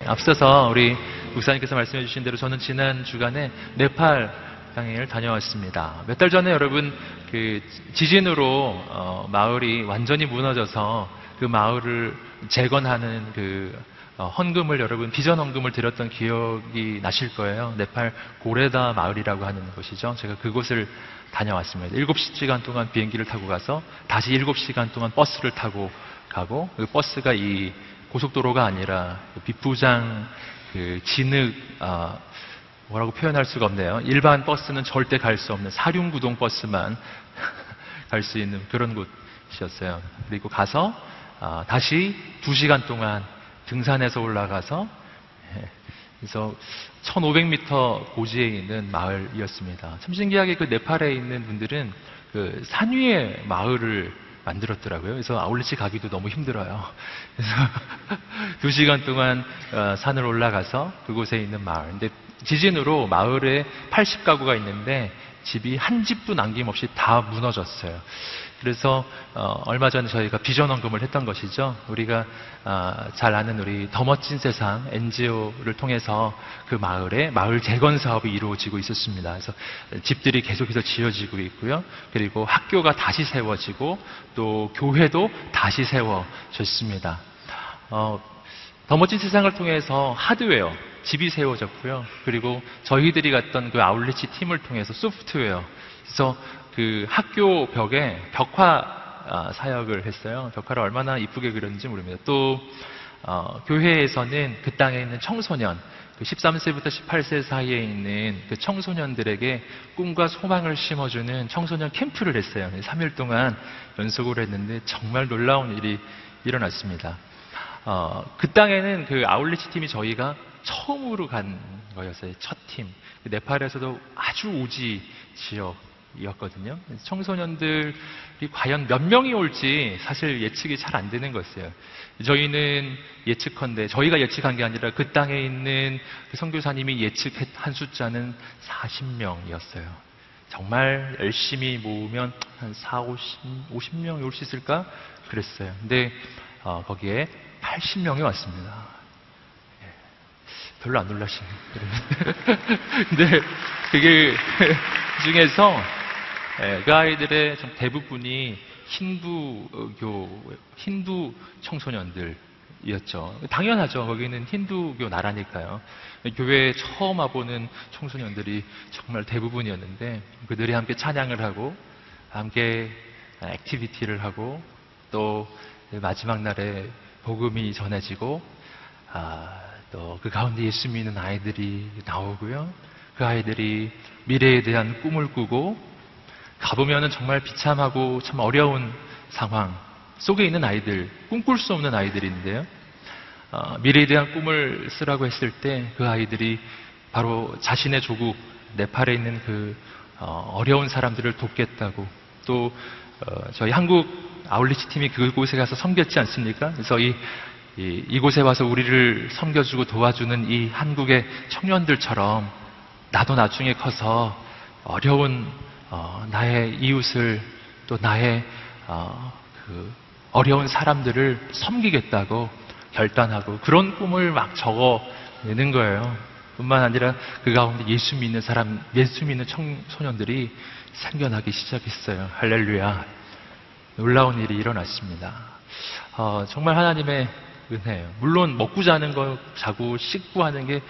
앞서서 우리 목사님께서 말씀해 주신 대로 저는 지난 주간에 네팔 여행을 다녀왔습니다. 몇 달 전에 여러분 그 지진으로 마을이 완전히 무너져서 그 마을을 재건하는 그 헌금을 여러분 비전 헌금을 드렸던 기억이 나실 거예요. 네팔 고레다 마을이라고 하는 곳이죠. 제가 그곳을 다녀왔습니다. 7시간 동안 비행기를 타고 가서 다시 7시간 동안 버스를 타고 가고 그 버스가 이 고속도로가 아니라 비프장 그 진흙 뭐라고 표현할 수가 없네요. 일반 버스는 절대 갈 수 없는 사륜구동 버스만 갈 수 있는 그런 곳이었어요. 그리고 가서 다시 2시간 동안 등산해서 올라가서 그래서 1500m 고지에 있는 마을이었습니다. 참 신기하게 그 네팔에 있는 분들은 그 산 위에 마을을 만들었더라고요. 그래서 아울렛이 가기도 너무 힘들어요. 그래서 2시간 동안 산을 올라가서 그곳에 있는 마을. 근데 지진으로 마을에 80가구가 있는데 집이 한 집도 남김없이 다 무너졌어요. 그래서 얼마 전에 저희가 비전 헌금을 했던 것이죠. 우리가 잘 아는 우리 더 멋진 세상 NGO를 통해서 그 마을에 마을 재건 사업이 이루어지고 있었습니다. 그래서 집들이 계속해서 지어지고 있고요. 그리고 학교가 다시 세워지고 또 교회도 다시 세워졌습니다. 더 멋진 세상을 통해서 하드웨어, 집이 세워졌고요. 그리고 저희들이 갔던 그 아울렛 팀을 통해서 소프트웨어, 그래서 그 학교 벽에 벽화 사역을 했어요. 벽화를 얼마나 이쁘게 그렸는지 모릅니다. 또 교회에서는 그 땅에 있는 청소년, 그 13세부터 18세 사이에 있는 그 청소년들에게 꿈과 소망을 심어주는 청소년 캠프를 했어요. 3일 동안 연속으로 했는데 정말 놀라운 일이 일어났습니다. 그 땅에는 그 아울렛 팀이 저희가 처음으로 간 거였어요. 첫 팀. 네팔에서도 아주 우지 지역이었거든요. 청소년들이 과연 몇 명이 올지 사실 예측이 잘 안 되는 것이에요. 저희는 예측컨대, 저희가 예측한 게 아니라 그 땅에 있는 그 선교사님이 예측한 숫자는 40명이었어요. 정말 열심히 모으면 한 50명이 올 수 있을까? 그랬어요. 근데 거기에 80명이 왔습니다. 별로 안 놀라시네. 근데 그게 그 중에서 그 아이들의 대부분이 힌두 청소년들이었죠. 당연하죠. 거기는 힌두교 나라니까요. 교회에 처음 와보는 청소년들이 정말 대부분이었는데 그들이 함께 찬양을 하고 함께 액티비티를 하고 또 마지막 날에 복음이 전해지고 또 그 가운데 예수 믿는 아이들이 나오고요. 그 아이들이 미래에 대한 꿈을 꾸고 가보면은 정말 비참하고 참 어려운 상황 속에 있는 아이들, 꿈꿀 수 없는 아이들인데요. 미래에 대한 꿈을 쓰라고 했을 때 그 아이들이 바로 자신의 조국 네팔에 있는 그 어려운 사람들을 돕겠다고 또 저희 한국 아울렛 팀이 그곳에 가서 섬겼지 않습니까? 그래서 이곳에 와서 우리를 섬겨주고 도와주는 이 한국의 청년들처럼 나도 나중에 커서 어려운 나의 이웃을 또 나의 그 어려운 사람들을 섬기겠다고 결단하고 그런 꿈을 막 적어내는 거예요. 뿐만 아니라 그 가운데 예수 믿는 청소년들이 생겨나기 시작했어요. 할렐루야. 놀라운 일이 일어났습니다. 정말 하나님의 은혜예요. 물론 먹고 자고 씻고 하는 게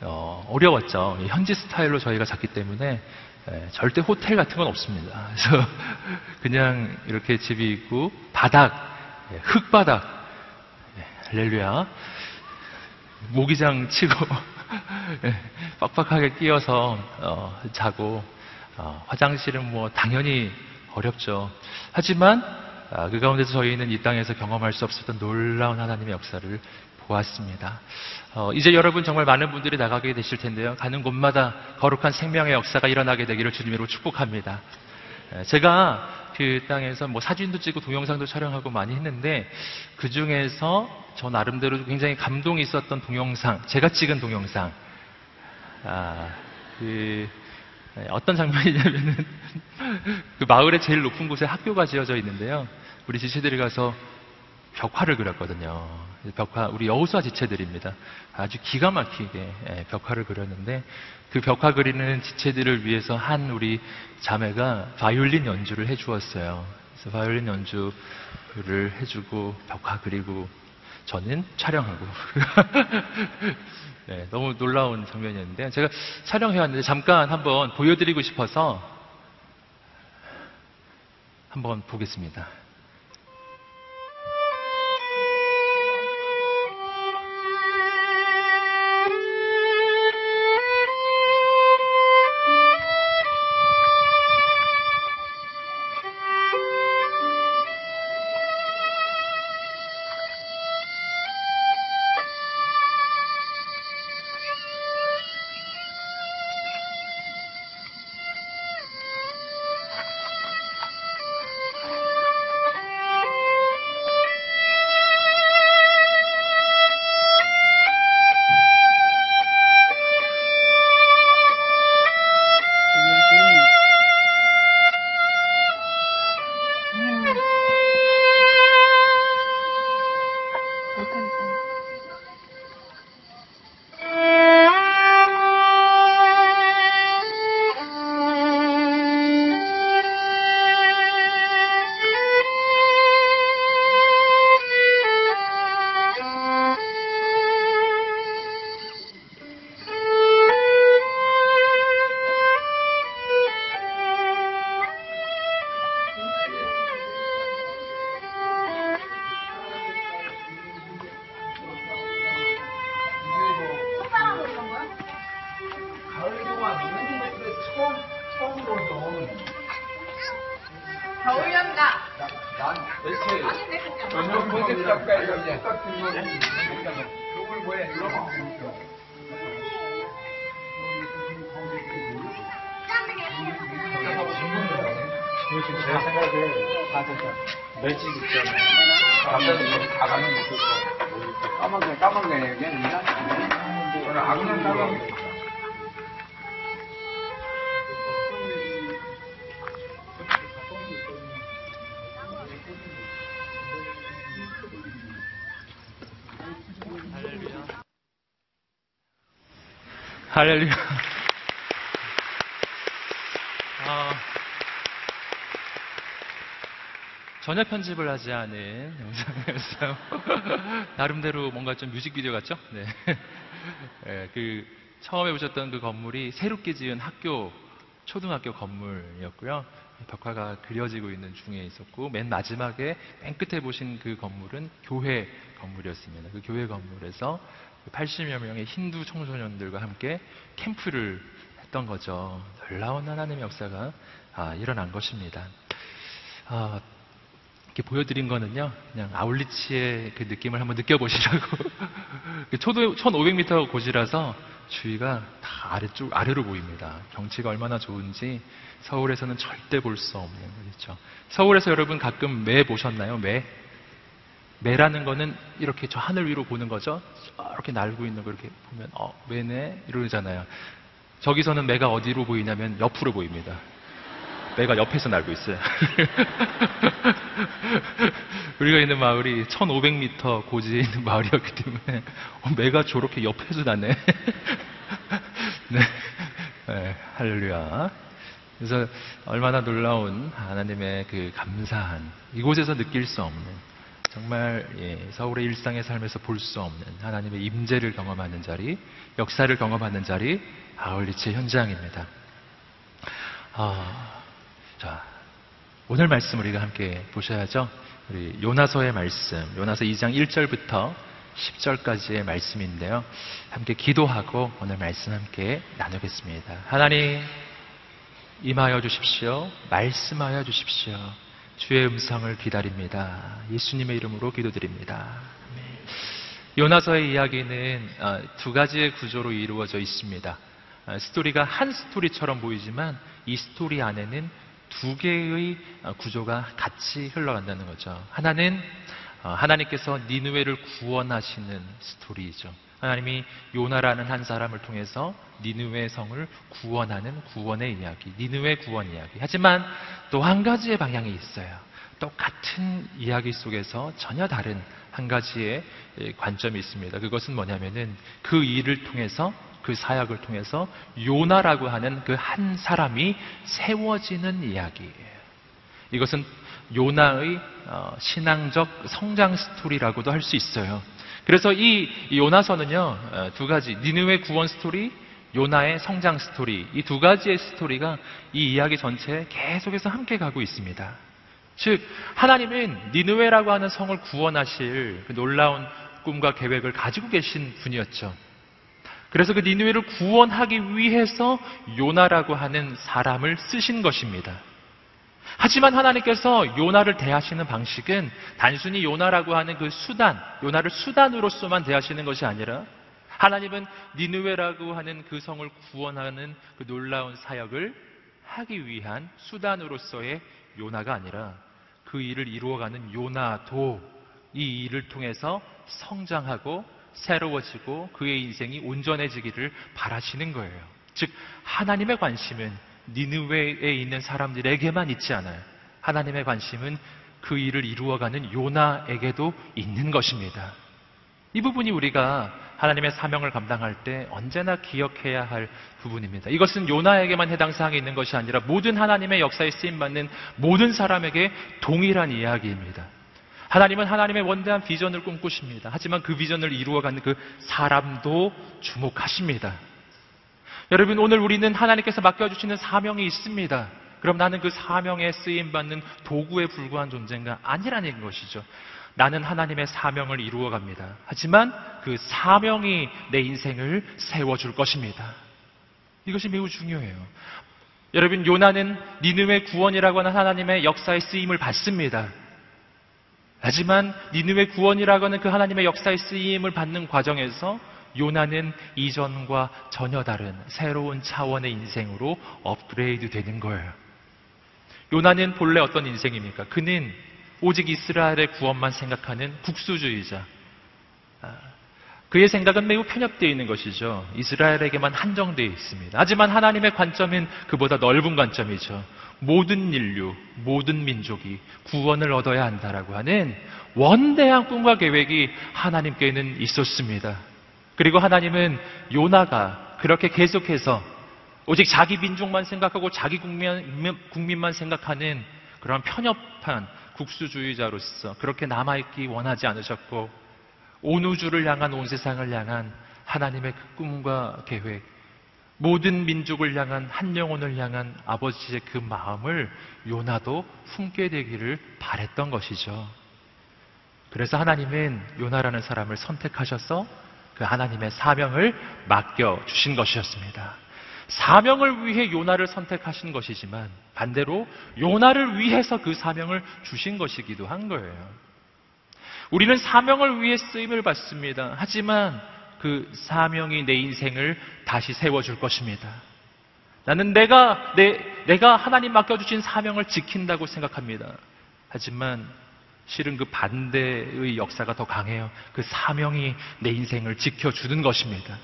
어려웠죠. 현지 스타일로 저희가 잤기 때문에 절대 호텔 같은 건 없습니다. 그래서 그냥 이렇게 집이 있고 흙바닥, 할렐루야, 모기장 치고 빡빡하게 끼어서 자고 화장실은 뭐 당연히 어렵죠. 하지만 그 가운데서 저희는 이 땅에서 경험할 수 없었던 놀라운 하나님의 역사를 보았습니다. 이제 여러분 정말 많은 분들이 나가게 되실 텐데요. 가는 곳마다 거룩한 생명의 역사가 일어나게 되기를 주님으로 축복합니다. 제가 그 땅에서 뭐 사진도 찍고 동영상도 촬영하고 많이 했는데 그 중에서 저 나름대로 굉장히 감동이 있었던 동영상, 제가 찍은 동영상, 어떤 장면이냐면은 그 마을의 제일 높은 곳에 학교가 지어져 있는데요. 우리 지체들이 가서 벽화를 그렸거든요. 벽화, 우리 여호수아 지체들입니다. 아주 기가 막히게 벽화를 그렸는데 그 벽화 그리는 지체들을 위해서 한 우리 자매가 바이올린 연주를 해주었어요. 그래서 바이올린 연주를 해주고 벽화 그리고 저는 촬영하고 네, 너무 놀라운 장면이었는데 제가 촬영해왔는데 잠깐 한번 보여드리고 싶어서 한번 보겠습니다. 지금 제 생각에 매직 있잖아요. 남자들 다 가는 것도 까먹네. 그냥 이런 오늘 악령 까먹네. 할렐루야. 전혀 편집을 하지 않은 영상이었어요. 나름대로 뭔가 좀 뮤직비디오 같죠? 네. 네, 그 처음에 보셨던 그 건물이 새롭게 지은 학교, 초등학교 건물이었고요. 벽화가 그려지고 있는 중에 있었고, 맨 마지막에 맨 끝에 보신 그 건물은 교회 건물이었습니다. 그 교회 건물에서 80여 명의 힌두 청소년들과 함께 캠프를 했던 거죠. 놀라운 하나님의 역사가 일어난 것입니다. 이렇게 보여드린 거는요, 그냥 아울리치의 그 느낌을 한번 느껴보시라고. 1500m 고지라서 주위가 다 아래로 보입니다. 경치가 얼마나 좋은지 서울에서는 절대 볼 수 없는 거죠. 서울에서 여러분 가끔 매 보셨나요? 매라는 거는 이렇게 저 하늘 위로 보는 거죠. 이렇게 날고 있는 거 이렇게 보면 매네 이러잖아요. 저기서는 매가 어디로 보이냐면 옆으로 보입니다. 매가 옆에서 날고 있어요. 우리가 있는 마을이 1500m 고지에 있는 마을이었기 때문에 매가 저렇게 옆에서 나네. 네. 네, 할렐루야. 그래서 얼마나 놀라운 하나님의 그 감사한, 이곳에서 느낄 수 없는, 정말 서울의 일상의 삶에서 볼 수 없는 하나님의 임재를 경험하는 자리, 역사를 경험하는 자리, 아울리치 현장입니다. 자, 오늘 말씀 우리가 함께 보셔야죠. 우리 요나서의 말씀, 요나서 2장 1절부터 10절까지의 말씀인데요. 함께 기도하고 오늘 말씀 함께 나누겠습니다. 하나님, 임하여 주십시오. 말씀하여 주십시오. 주의 음성을 기다립니다. 예수님의 이름으로 기도드립니다. 요나서의 이야기는 두 가지의 구조로 이루어져 있습니다. 스토리가 한 스토리처럼 보이지만 이 스토리 안에는 두 개의 구조가 같이 흘러간다는 거죠. 하나는 하나님께서 니느웨를 구원하시는 스토리이죠. 하나님이 요나라는 한 사람을 통해서 니느웨 성을 구원하는 구원의 이야기, 니느웨 구원 이야기. 하지만 또 한 가지의 방향이 있어요. 똑같은 이야기 속에서 전혀 다른 한 가지의 관점이 있습니다. 그것은 뭐냐면은 그 일을 통해서, 그 사역을 통해서 요나라고 하는 그 한 사람이 세워지는 이야기예요. 이것은 요나의 신앙적 성장 스토리라고도 할 수 있어요. 그래서 이 요나서는요, 두 가지, 니느웨 구원 스토리, 요나의 성장 스토리, 이 두 가지의 스토리가 이 이야기 전체에 계속해서 함께 가고 있습니다. 즉, 하나님은 니느웨라고 하는 성을 구원하실 그 놀라운 꿈과 계획을 가지고 계신 분이었죠. 그래서 그 니느웨를 구원하기 위해서 요나라고 하는 사람을 쓰신 것입니다. 하지만 하나님께서 요나를 대하시는 방식은 단순히 요나라고 하는 그 수단, 요나를 수단으로서만 대하시는 것이 아니라 하나님은 니느웨라고 하는 그 성을 구원하는 그 놀라운 사역을 하기 위한 수단으로서의 요나가 아니라 그 일을 이루어가는 요나도 이 일을 통해서 성장하고 새로워지고 그의 인생이 온전해지기를 바라시는 거예요. 즉, 하나님의 관심은 니느웨에 있는 사람들에게만 있지 않아요. 하나님의 관심은 그 일을 이루어가는 요나에게도 있는 것입니다. 이 부분이 우리가 하나님의 사명을 감당할 때 언제나 기억해야 할 부분입니다. 이것은 요나에게만 해당 사항이 있는 것이 아니라 모든 하나님의 역사에 쓰임받는 모든 사람에게 동일한 이야기입니다. 하나님은 하나님의 원대한 비전을 꿈꾸십니다. 하지만 그 비전을 이루어가는 그 사람도 주목하십니다. 여러분, 오늘 우리는 하나님께서 맡겨주시는 사명이 있습니다. 그럼 나는 그 사명에 쓰임받는 도구에 불과한 존재가 아니라는 것이죠. 나는 하나님의 사명을 이루어갑니다. 하지만 그 사명이 내 인생을 세워줄 것입니다. 이것이 매우 중요해요. 여러분, 요나는 니느웨 구원이라고 하는 하나님의 역사의 쓰임을 받습니다. 하지만 니느웨 구원이라고 하는 그 하나님의 역사의 쓰임을 받는 과정에서 요나는 이전과 전혀 다른 새로운 차원의 인생으로 업그레이드 되는 거예요. 요나는 본래 어떤 인생입니까? 그는 오직 이스라엘의 구원만 생각하는 국수주의자. 그의 생각은 매우 편협되어 있는 것이죠. 이스라엘에게만 한정되어 있습니다. 하지만 하나님의 관점은 그보다 넓은 관점이죠. 모든 인류, 모든 민족이 구원을 얻어야 한다라고 하는 원대한 꿈과 계획이 하나님께는 있었습니다. 그리고 하나님은 요나가 그렇게 계속해서 오직 자기 민족만 생각하고 자기 국민만 생각하는 그런 편협한 국수주의자로서 그렇게 남아있기 원하지 않으셨고, 온 우주를 향한, 온 세상을 향한 하나님의 그 꿈과 계획, 모든 민족을 향한, 한 영혼을 향한 아버지의 그 마음을 요나도 품게 되기를 바랬던 것이죠. 그래서 하나님은 요나라는 사람을 선택하셔서 그 하나님의 사명을 맡겨주신 것이었습니다. 사명을 위해 요나를 선택하신 것이지만 반대로 요나를 위해서 그 사명을 주신 것이기도 한 거예요. 우리는 사명을 위해 쓰임을 받습니다. 하지만 그 사명이 내 인생을 다시 세워줄 것입니다. 나는 내가 하나님 맡겨주신 사명을 지킨다고 생각합니다. 하지만 실은 그 반대의 역사가 더 강해요. 그 사명이 내 인생을 지켜주는 것입니다.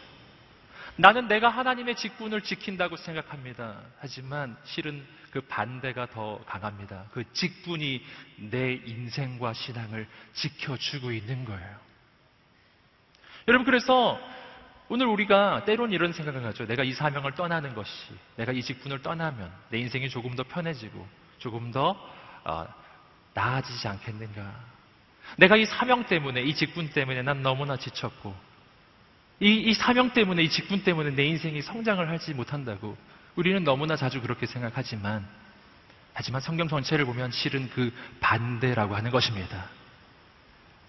나는 내가 하나님의 직분을 지킨다고 생각합니다. 하지만 실은 그 반대가 더 강합니다. 그 직분이 내 인생과 신앙을 지켜주고 있는 거예요. 여러분, 그래서 오늘 우리가 때론 이런 생각을 하죠. 내가 이 사명을 떠나는 것이, 내가 이 직분을 떠나면 내 인생이 조금 더 편해지고 조금 더 나아지지 않겠는가. 내가 이 사명 때문에, 이 직분 때문에 난 너무나 지쳤고 이 사명 때문에, 이 직분 때문에 내 인생이 성장을 하지 못한다고 우리는 너무나 자주 그렇게 생각하지만 성경 전체를 보면 실은 그 반대라고 하는 것입니다.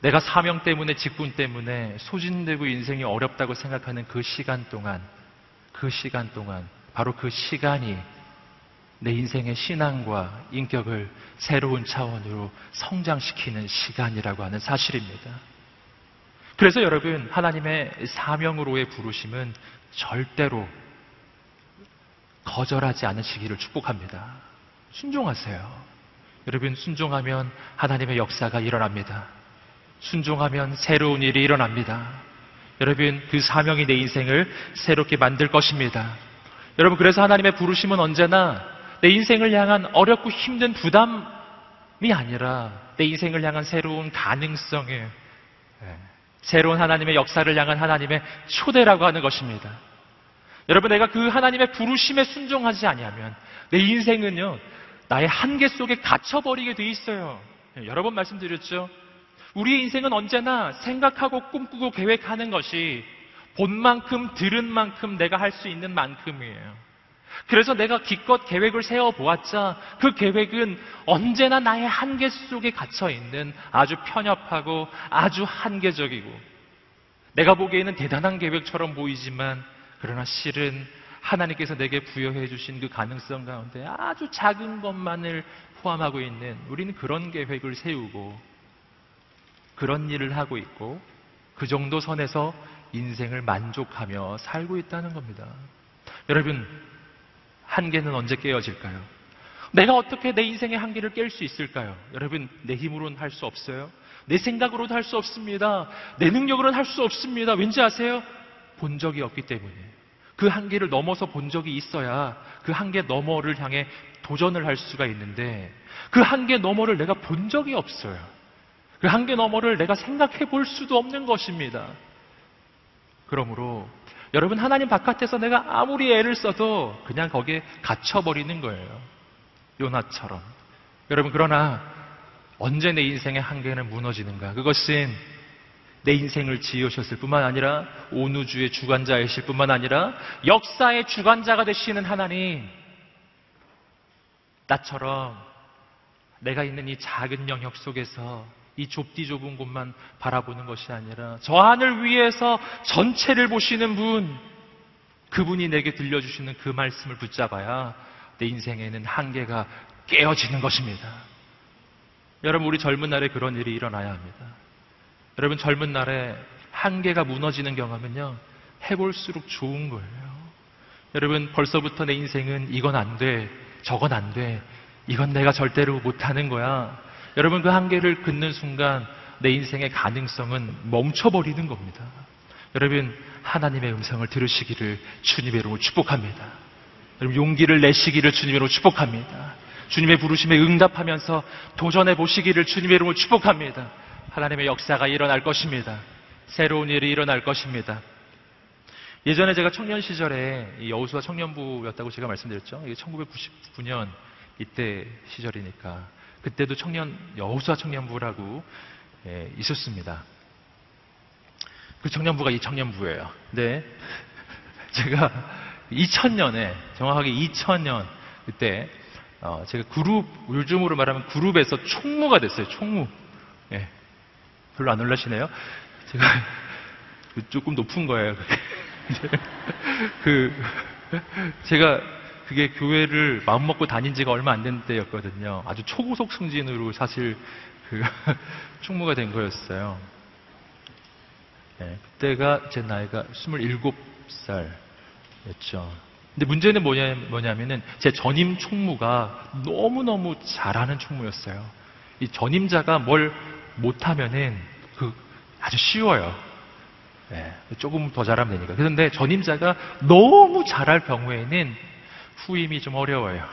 내가 사명 때문에, 직분 때문에 소진되고 인생이 어렵다고 생각하는 그 시간 동안 바로 그 시간이 내 인생의 신앙과 인격을 새로운 차원으로 성장시키는 시간이라고 하는 사실입니다. 그래서 여러분, 하나님의 사명으로의 부르심은 절대로 거절하지 않으시기를 축복합니다. 순종하세요. 여러분, 순종하면 하나님의 역사가 일어납니다. 순종하면 새로운 일이 일어납니다. 여러분, 그 사명이 내 인생을 새롭게 만들 것입니다. 여러분, 그래서 하나님의 부르심은 언제나 내 인생을 향한 어렵고 힘든 부담이 아니라 내 인생을 향한 새로운 가능성을, 새로운 하나님의 역사를 향한 하나님의 초대라고 하는 것입니다. 여러분, 내가 그 하나님의 부르심에 순종하지 아니하면 내 인생은요, 나의 한계 속에 갇혀버리게 돼 있어요. 여러 번 말씀드렸죠. 우리의 인생은 언제나 생각하고 꿈꾸고 계획하는 것이 본 만큼 들은 만큼 내가 할 수 있는 만큼이에요. 그래서 내가 기껏 계획을 세워보았자 그 계획은 언제나 나의 한계 속에 갇혀있는 아주 편협하고 아주 한계적이고 내가 보기에는 대단한 계획처럼 보이지만 그러나 실은 하나님께서 내게 부여해 주신 그 가능성 가운데 아주 작은 것만을 포함하고 있는, 우리는 그런 계획을 세우고 그런 일을 하고 있고 그 정도 선에서 인생을 만족하며 살고 있다는 겁니다. 여러분, 한계는 언제 깨어질까요? 내가 어떻게 내 인생의 한계를 깰 수 있을까요? 여러분, 내 힘으로는 할 수 없어요. 내 생각으로도 할 수 없습니다. 내 능력으로는 할 수 없습니다. 왠지 아세요? 본 적이 없기 때문에. 그 한계를 넘어서 본 적이 있어야 그 한계 너머를 향해 도전을 할 수가 있는데 그 한계 너머를 내가 본 적이 없어요. 그 한계 너머를 내가 생각해 볼 수도 없는 것입니다. 그러므로 여러분, 하나님 바깥에서 내가 아무리 애를 써도 그냥 거기에 갇혀버리는 거예요. 요나처럼. 여러분, 그러나 언제 내 인생의 한계는 무너지는가? 그것은 내 인생을 지으셨을 뿐만 아니라 온 우주의 주관자이실 뿐만 아니라 역사의 주관자가 되시는 하나님, 나처럼 내가 있는 이 작은 영역 속에서 이 좁디 좁은 곳만 바라보는 것이 아니라 저 하늘 위에서 전체를 보시는 분, 그분이 내게 들려주시는 그 말씀을 붙잡아야 내 인생에는 한계가 깨어지는 것입니다. 여러분, 우리 젊은 날에 그런 일이 일어나야 합니다. 여러분, 젊은 날에 한계가 무너지는 경험은요, 해볼수록 좋은 거예요. 여러분, 벌써부터 내 인생은 이건 안 돼, 저건 안 돼, 이건 내가 절대로 못하는 거야. 여러분, 그 한계를 긋는 순간 내 인생의 가능성은 멈춰버리는 겁니다. 여러분, 하나님의 음성을 들으시기를 주님의 이름으로 축복합니다. 여러분, 용기를 내시기를 주님의 이름으로 축복합니다. 주님의 부르심에 응답하면서 도전해 보시기를 주님의 이름으로 축복합니다. 하나님의 역사가 일어날 것입니다. 새로운 일이 일어날 것입니다. 예전에 제가 청년 시절에 이 여호수아 청년부였다고 제가 말씀드렸죠. 이게 1999년 이때 시절이니까 그때도 여호수아 청년부라고 있었습니다. 그 청년부가 이 청년부예요. 근데 제가 2000년에 정확하게 2000년 그때 제가 요즘으로 말하면 그룹에서 총무가 됐어요. 총무. 예. 별로 안 놀라시네요. 제가 조금 높은 거예요. 제가 그게 교회를 마음먹고 다닌 지가 얼마 안 된 때였거든요. 아주 초고속 승진으로 사실 총무가 된 거였어요. 네, 그때가 제 나이가 27살이었죠. 근데 문제는 뭐냐면은 제 전임 총무가 너무너무 잘하는 총무였어요. 이 전임자가 뭘 못하면은 아주 쉬워요. 네, 조금 더 잘하면 되니까. 그런데 전임자가 너무 잘할 경우에는 후임이 좀 어려워요.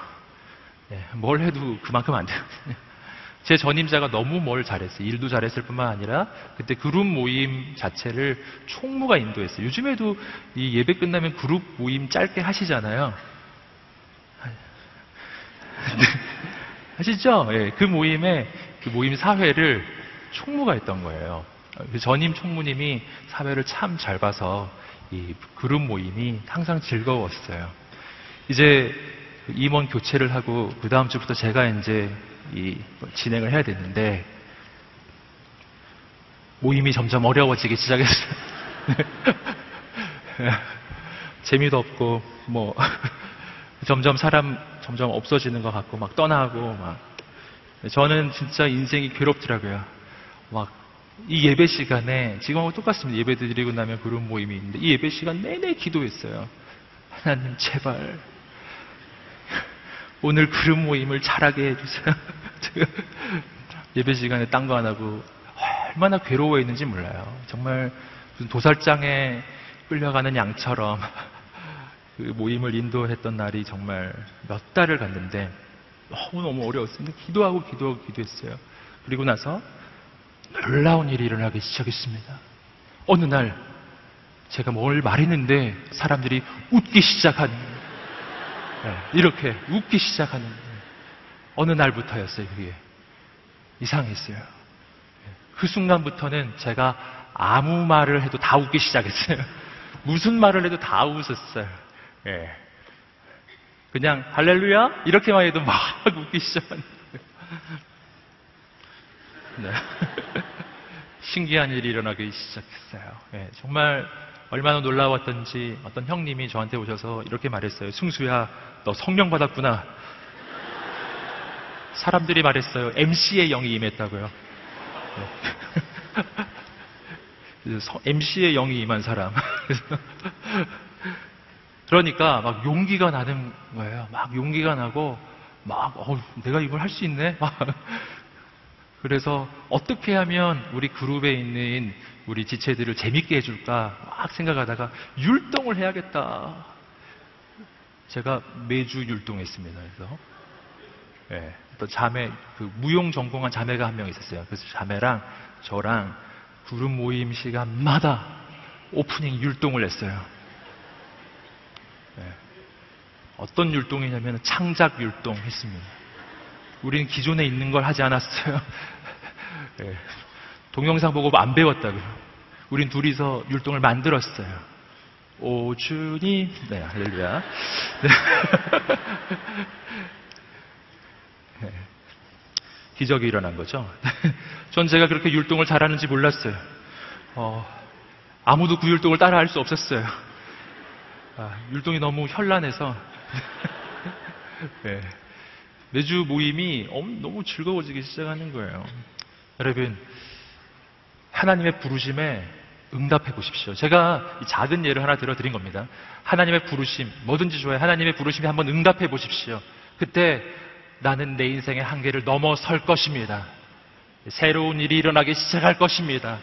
네, 뭘 해도 그만큼 안 되거든요. 제 전임자가 너무 뭘 잘했어요. 일도 잘했을 뿐만 아니라 그때 그룹 모임 자체를 총무가 인도했어요. 요즘에도 이 예배 끝나면 그룹 모임 짧게 하시잖아요. 아시죠? 예, 그 모임 사회를 총무가 했던 거예요. 전임 총무님이 사회를 참 잘 봐서 이 그룹 모임이 항상 즐거웠어요. 이제 임원 교체를 하고 그 다음 주부터 제가 이제 진행을 해야 되는데 모임이 점점 어려워지기 시작했어요. 재미도 없고 점점 사람 점점 없어지는 것 같고 막 떠나고 저는 진짜 인생이 괴롭더라고요. 이 예배 시간에 지금하고 똑같습니다. 예배 드리고 나면 그런 모임이 있는데 이 예배 시간 내내 기도했어요. 하나님 제발 오늘 그룹 모임을 잘하게 해주세요. 예배 시간에 딴 거 안 하고 얼마나 괴로워했는지 몰라요. 정말 도살장에 끌려가는 양처럼 그 모임을 인도했던 날이 정말 몇 달을 갔는데 너무너무 어려웠습니다. 기도하고 기도했어요. 그리고 나서 놀라운 일이 일어나기 시작했습니다. 어느 날 제가 뭘 말했는데 사람들이 웃기 시작하는 거예요. 이렇게 웃기 시작하는 거예요. 어느 날부터였어요. 그게 이상했어요. 그 순간부터는 제가 아무 말을 해도 다 웃기 시작했어요. 무슨 말을 해도 다 웃었어요. 그냥 할렐루야 이렇게만 해도 막 웃기 시작하는 거예요. 신기한 일이 일어나기 시작했어요. 정말 얼마나 놀라웠던지 어떤 형님이 저한테 오셔서 이렇게 말했어요. 승수야, 너 성령 받았구나. 사람들이 말했어요. MC의 영이 임했다고요. MC의 영이 임한 사람. 그러니까 막 용기가 나는 거예요. 막 용기가 나고 내가 이걸 할 수 있네. 그래서 어떻게 하면 우리 그룹에 있는 우리 지체들을 재밌게 해줄까 막 생각하다가 율동을 해야겠다. 제가 매주 율동했습니다. 그래서 또 자매, 그 무용 전공한 자매가 한 명 있었어요. 그래서 자매랑 저랑 그룹 모임 시간마다 오프닝 율동을 했어요. 어떤 율동이냐면 창작 율동 했습니다. 우리는 기존에 있는 걸 하지 않았어요. 동영상 보고 안 배웠다고요. 우린 둘이서 율동을 만들었어요. 오 주님, 할렐루야. 기적이 일어난 거죠. 전 제가 그렇게 율동을 잘하는지 몰랐어요. 아무도 그 율동을 따라할 수 없었어요. 율동이 너무 현란해서 매주 모임이 너무 즐거워지기 시작하는 거예요. 여러분, 하나님의 부르심에 응답해 보십시오. 제가 이 작은 예를 하나 들어드린 겁니다. 하나님의 부르심, 뭐든지 좋아요. 하나님의 부르심에 한번 응답해 보십시오. 그때 나는 내 인생의 한계를 넘어설 것입니다. 새로운 일이 일어나기 시작할 것입니다.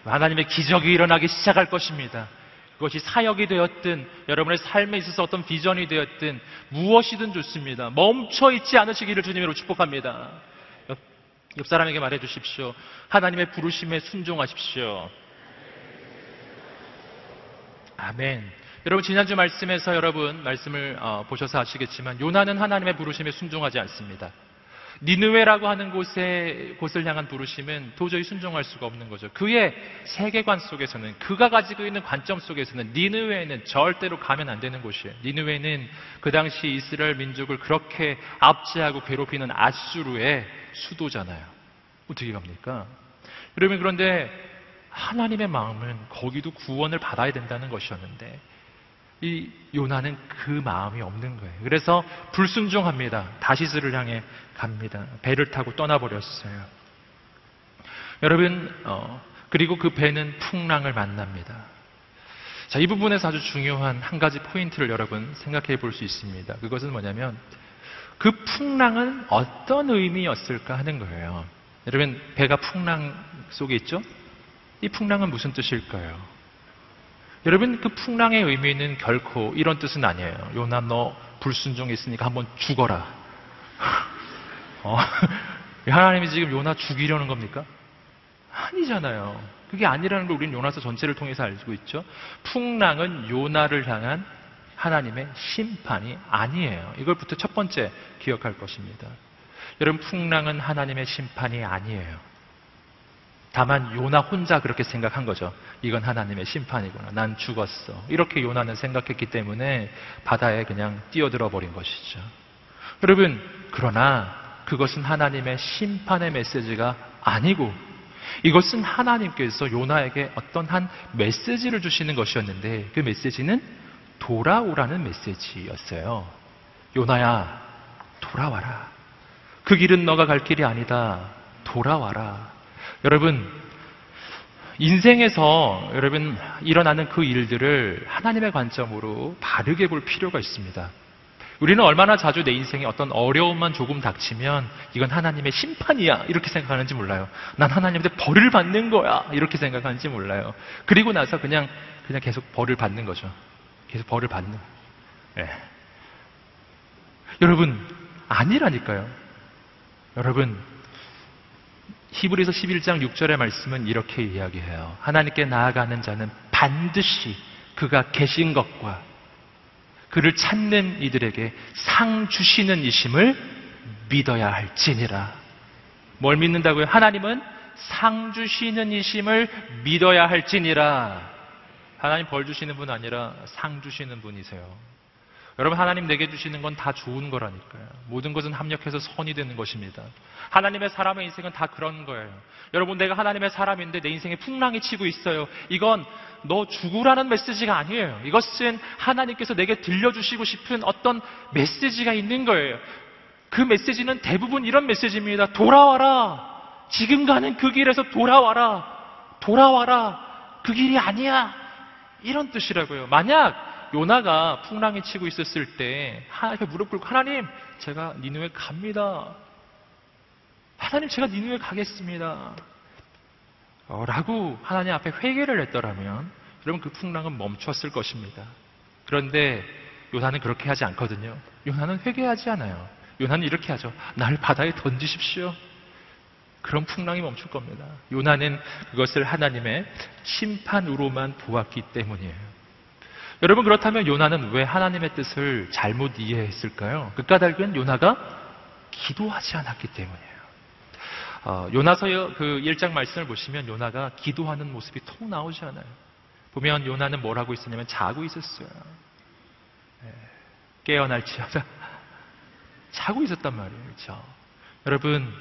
하나님의 기적이 일어나기 시작할 것입니다. 그것이 사역이 되었든 여러분의 삶에 있어서 어떤 비전이 되었든 무엇이든 좋습니다. 멈춰있지 않으시기를 주님으로 축복합니다. 옆 사람에게 말해 주십시오. 하나님의 부르심에 순종하십시오. 아멘. 여러분, 지난주 말씀에서 여러분 말씀을 보셔서 아시겠지만 요나는 하나님의 부르심에 순종하지 않습니다. 니느웨라고 하는 곳을 향한 부르심은 도저히 순종할 수가 없는 거죠. 그의 세계관 속에서는, 그가 가지고 있는 관점 속에서는 니느웨는 절대로 가면 안 되는 곳이에요. 니느웨는 그 당시 이스라엘 민족을 그렇게 압제하고 괴롭히는 아수르의 수도잖아요. 어떻게 갑니까? 여러분, 그런데 하나님의 마음은 거기도 구원을 받아야 된다는 것이었는데 이 요나는 그 마음이 없는 거예요. 그래서 불순종합니다. 다시스를 향해 갑니다. 배를 타고 떠나버렸어요. 여러분, 그리고 그 배는 풍랑을 만납니다. 자, 이 부분에서 아주 중요한 한 가지 포인트를 여러분 생각해 볼 수 있습니다. 그것은 뭐냐면 그 풍랑은 어떤 의미였을까 하는 거예요. 여러분, 배가 풍랑 속에 있죠? 이 풍랑은 무슨 뜻일까요? 여러분, 그 풍랑의 의미는 결코 이런 뜻은 아니에요. 요나, 너 불순종했으니까 한번 죽어라. 하나님이 지금 요나 죽이려는 겁니까? 아니잖아요. 그게 아니라는 걸 우리는 요나서 전체를 통해서 알고 있죠. 풍랑은 요나를 향한 하나님의 심판이 아니에요. 이걸부터 첫 번째 기억할 것입니다. 여러분, 풍랑은 하나님의 심판이 아니에요. 다만 요나 혼자 그렇게 생각한 거죠. 이건 하나님의 심판이구나. 난 죽었어. 이렇게 요나는 생각했기 때문에 바다에 그냥 뛰어들어 버린 것이죠. 여러분, 그러나 그것은 하나님의 심판의 메시지가 아니고 이것은 하나님께서 요나에게 어떤 한 메시지를 주시는 것이었는데 그 메시지는 돌아오라는 메시지였어요. 요나야, 돌아와라. 그 길은 너가 갈 길이 아니다. 돌아와라. 여러분, 인생에서 여러분 일어나는 그 일들을 하나님의 관점으로 바르게 볼 필요가 있습니다. 우리는 얼마나 자주 내 인생에 어떤 어려움만 조금 닥치면 이건 하나님의 심판이야 이렇게 생각하는지 몰라요. 난 하나님한테 벌을 받는 거야 이렇게 생각하는지 몰라요. 그리고 나서 그냥 계속 벌을 받는 거죠. 계속 벌을 받는. 여러분, 아니라니까요. 여러분, 히브리서 11장 6절의 말씀은 이렇게 이야기해요. 하나님께 나아가는 자는 반드시 그가 계신 것과 그를 찾는 이들에게 상 주시는 이심을 믿어야 할지니라. 뭘 믿는다고요? 하나님은 상 주시는 이심을 믿어야 할지니라. 하나님 벌 주시는 분 아니라 상 주시는 분이세요. 여러분, 하나님 내게 주시는 건 다 좋은 거라니까요. 모든 것은 합력해서 선이 되는 것입니다. 하나님의 사람의 인생은 다 그런 거예요. 여러분, 내가 하나님의 사람인데 내 인생에 풍랑이 치고 있어요. 이건 너 죽으라는 메시지가 아니에요. 이것은 하나님께서 내게 들려주시고 싶은 어떤 메시지가 있는 거예요. 그 메시지는 대부분 이런 메시지입니다. 돌아와라. 지금 가는 그 길에서 돌아와라. 돌아와라. 그 길이 아니야. 이런 뜻이라고요. 만약 요나가 풍랑이 치고 있었을 때 하나님께 무릎 꿇고 하나님, 제가 니느웨 갑니다. 하나님, 제가 니느웨 가겠습니다. 라고 하나님 앞에 회개를 했더라면 여러분, 그 풍랑은 멈췄을 것입니다. 그런데 요나는 그렇게 하지 않거든요. 요나는 회개하지 않아요. 요나는 이렇게 하죠. 날 바다에 던지십시오. 그럼 풍랑이 멈출 겁니다. 요나는 그것을 하나님의 심판으로만 보았기 때문이에요. 여러분, 그렇다면 요나는 왜 하나님의 뜻을 잘못 이해했을까요? 그 까닭은 요나가 기도하지 않았기 때문이에요. 요나서 그 1장 말씀을 보시면 요나가 기도하는 모습이 통 나오지 않아요. 보면 요나는 뭘 하고 있었냐면 자고 있었어요. 깨어날지어다. 자고 있었단 말이에요. 그렇죠? 여러분,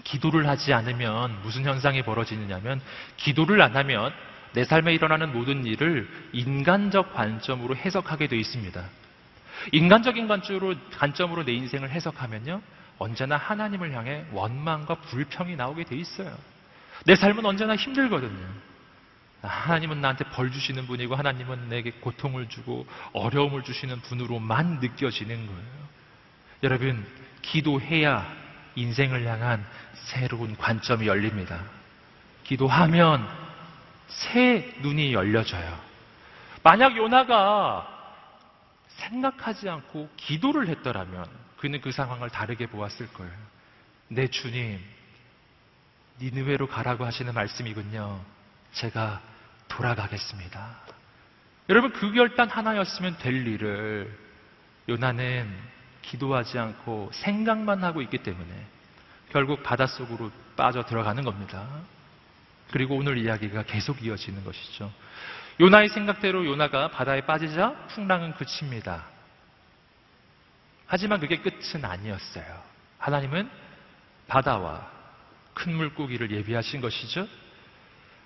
기도를 하지 않으면 무슨 현상이 벌어지느냐면, 기도를 안 하면 내 삶에 일어나는 모든 일을 인간적 관점으로 해석하게 되어 있습니다. 인간적인 관점으로 내 인생을 해석하면요, 언제나 하나님을 향해 원망과 불평이 나오게 되어 있어요. 내 삶은 언제나 힘들거든요. 하나님은 나한테 벌 주시는 분이고 하나님은 내게 고통을 주고 어려움을 주시는 분으로만 느껴지는 거예요. 여러분, 기도해야 인생을 향한 새로운 관점이 열립니다. 기도하면 새 눈이 열려져요. 만약 요나가 생각하지 않고 기도를 했더라면 그는 그 상황을 다르게 보았을 거예요. 내 주님, 니느웨로 가라고 하시는 말씀이군요. 제가 돌아가겠습니다. 여러분, 그 결단 하나였으면 될 일을 요나는 기도하지 않고 생각만 하고 있기 때문에 결국 바닷속으로 빠져 들어가는 겁니다. 그리고 오늘 이야기가 계속 이어지는 것이죠. 요나의 생각대로 요나가 바다에 빠지자 풍랑은 그칩니다. 하지만 그게 끝은 아니었어요. 하나님은 바다와 큰 물고기를 예비하신 것이죠.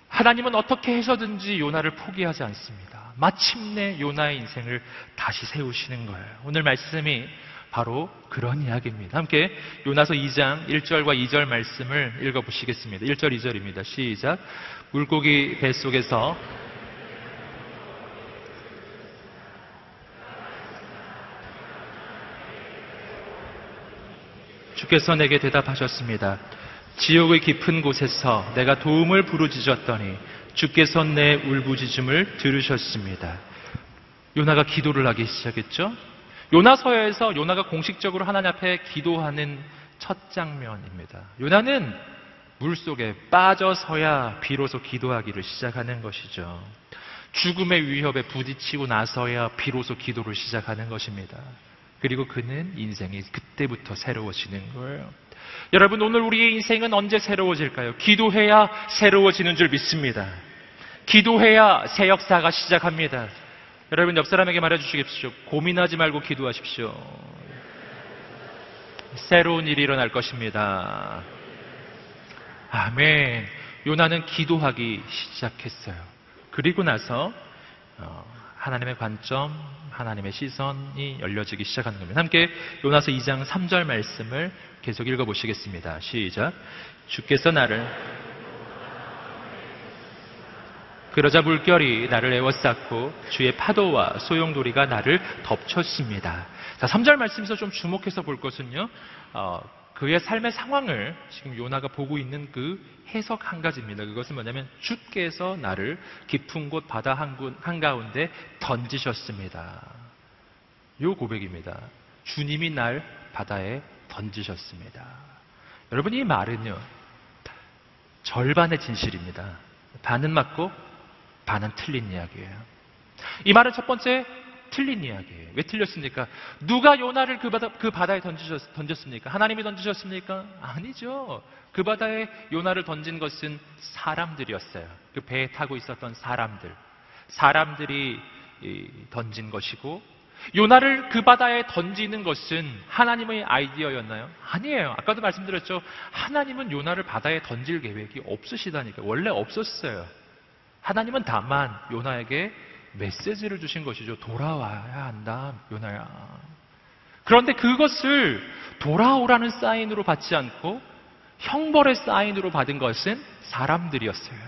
하나님은 어떻게 해서든지 요나를 포기하지 않습니다. 마침내 요나의 인생을 다시 세우시는 거예요. 오늘 말씀이 바로 그런 이야기입니다. 함께 요나서 2장 1절과 2절 말씀을 읽어보시겠습니다. 1절 2절입니다. 시작. 물고기 뱃속에서 주께서 내게 대답하셨습니다. 지옥의 깊은 곳에서 내가 도움을 부르짖었더니 주께서 내 울부짖음을 들으셨습니다. 요나가 기도를 하기 시작했죠. 요나서에서 요나가 공식적으로 하나님 앞에 기도하는 첫 장면입니다. 요나는 물속에 빠져서야 비로소 기도하기를 시작하는 것이죠. 죽음의 위협에 부딪히고 나서야 비로소 기도를 시작하는 것입니다. 그리고 그는 인생이 그때부터 새로워지는 거예요. 여러분, 오늘 우리의 인생은 언제 새로워질까요? 기도해야 새로워지는 줄 믿습니다. 기도해야 새 역사가 시작합니다. 여러분, 옆 사람에게 말해주시십시오. 고민하지 말고 기도하십시오. 새로운 일이 일어날 것입니다. 아멘. 요나는 기도하기 시작했어요. 그리고 나서 하나님의 관점, 하나님의 시선이 열려지기 시작하는 겁니다. 함께 요나서 2장 3절 말씀을 계속 읽어보시겠습니다. 시작. 주께서 나를 그러자 물결이 나를 에워쌌고 주의 파도와 소용돌이가 나를 덮쳤습니다. 자, 3절 말씀에서 좀 주목해서 볼 것은요, 그의 삶의 상황을 지금 요나가 보고 있는 그 해석 한 가지입니다. 그것은 뭐냐면 주께서 나를 깊은 곳 바다 한가운데 던지셨습니다. 요 고백입니다. 주님이 날 바다에 던지셨습니다. 여러분, 이 말은요, 절반의 진실입니다. 반은 맞고 반은 틀린 이야기예요. 이 말은 첫 번째 틀린 이야기예요. 왜 틀렸습니까? 누가 요나를 그 바다에 던졌습니까? 하나님이 던지셨습니까? 아니죠. 그 바다에 요나를 던진 것은 사람들이었어요. 그 배에 타고 있었던 사람들이 던진 것이고, 요나를 그 바다에 던지는 것은 하나님의 아이디어였나요? 아니에요. 아까도 말씀드렸죠. 하나님은 요나를 바다에 던질 계획이 없으시다니까요. 원래 없었어요. 하나님은 다만 요나에게 메시지를 주신 것이죠. 돌아와야 한다, 요나야. 그런데 그것을 돌아오라는 사인으로 받지 않고 형벌의 사인으로 받은 것은 사람들이었어요.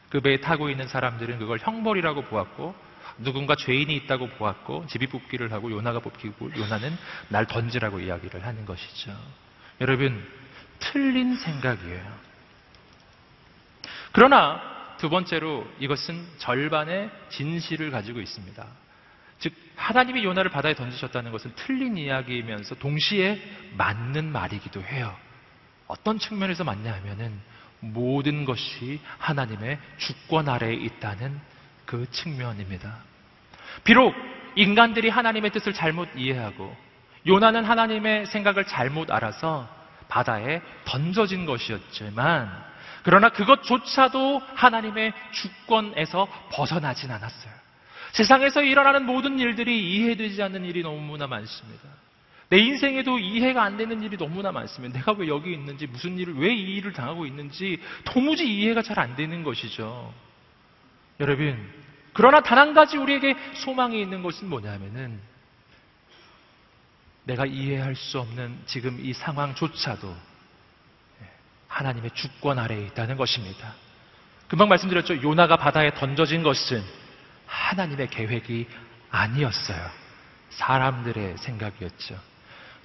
그 배에 타고 있는 사람들은 그걸 형벌이라고 보았고, 누군가 죄인이 있다고 보았고, 제비 뽑기를 하고 요나가 뽑히고, 요나는 날 던지라고 이야기를 하는 것이죠. 여러분, 틀린 생각이에요. 그러나 두 번째로 이것은 절반의 진실을 가지고 있습니다. 즉, 하나님이 요나를 바다에 던지셨다는 것은 틀린 이야기이면서 동시에 맞는 말이기도 해요. 어떤 측면에서 맞냐 하면은 모든 것이 하나님의 주권 아래에 있다는 그 측면입니다. 비록 인간들이 하나님의 뜻을 잘못 이해하고 요나는 하나님의 생각을 잘못 알아서 바다에 던져진 것이었지만, 그러나 그것조차도 하나님의 주권에서 벗어나진 않았어요. 세상에서 일어나는 모든 일들이 이해되지 않는 일이 너무나 많습니다. 내 인생에도 이해가 안 되는 일이 너무나 많습니다. 내가 왜 여기 있는지, 무슨 일을, 왜 이 일을 당하고 있는지 도무지 이해가 잘 안 되는 것이죠. 여러분, 그러나 단 한 가지 우리에게 소망이 있는 것은 뭐냐면은, 내가 이해할 수 없는 지금 이 상황조차도 하나님의 주권 아래에 있다는 것입니다. 금방 말씀드렸죠. 요나가 바다에 던져진 것은 하나님의 계획이 아니었어요. 사람들의 생각이었죠.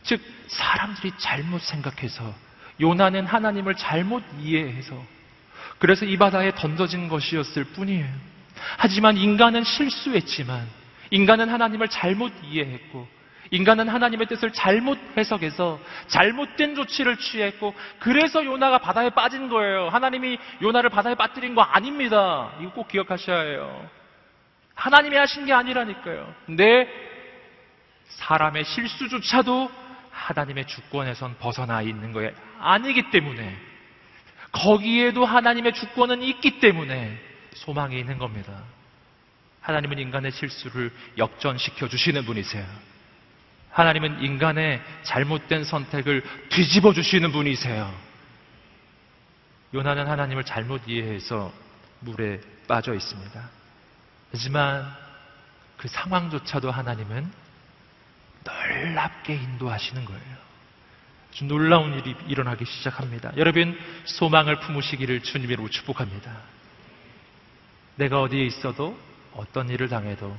즉, 사람들이 잘못 생각해서, 요나는 하나님을 잘못 이해해서 그래서 이 바다에 던져진 것이었을 뿐이에요. 하지만 인간은 실수했지만, 인간은 하나님을 잘못 이해했고, 인간은 하나님의 뜻을 잘못 해석해서 잘못된 조치를 취했고, 그래서 요나가 바다에 빠진 거예요. 하나님이 요나를 바다에 빠뜨린 거 아닙니다. 이거 꼭 기억하셔야 해요. 하나님이 하신 게 아니라니까요. 근데 사람의 실수조차도 하나님의 주권에선 벗어나 있는 거예요. 아니기 때문에, 거기에도 하나님의 주권은 있기 때문에 소망이 있는 겁니다. 하나님은 인간의 실수를 역전시켜 주시는 분이세요. 하나님은 인간의 잘못된 선택을 뒤집어 주시는 분이세요. 요나는 하나님을 잘못 이해해서 물에 빠져 있습니다. 하지만 그 상황조차도 하나님은 놀랍게 인도하시는 거예요. 아주 놀라운 일이 일어나기 시작합니다. 여러분, 소망을 품으시기를 주님으로 축복합니다. 내가 어디에 있어도, 어떤 일을 당해도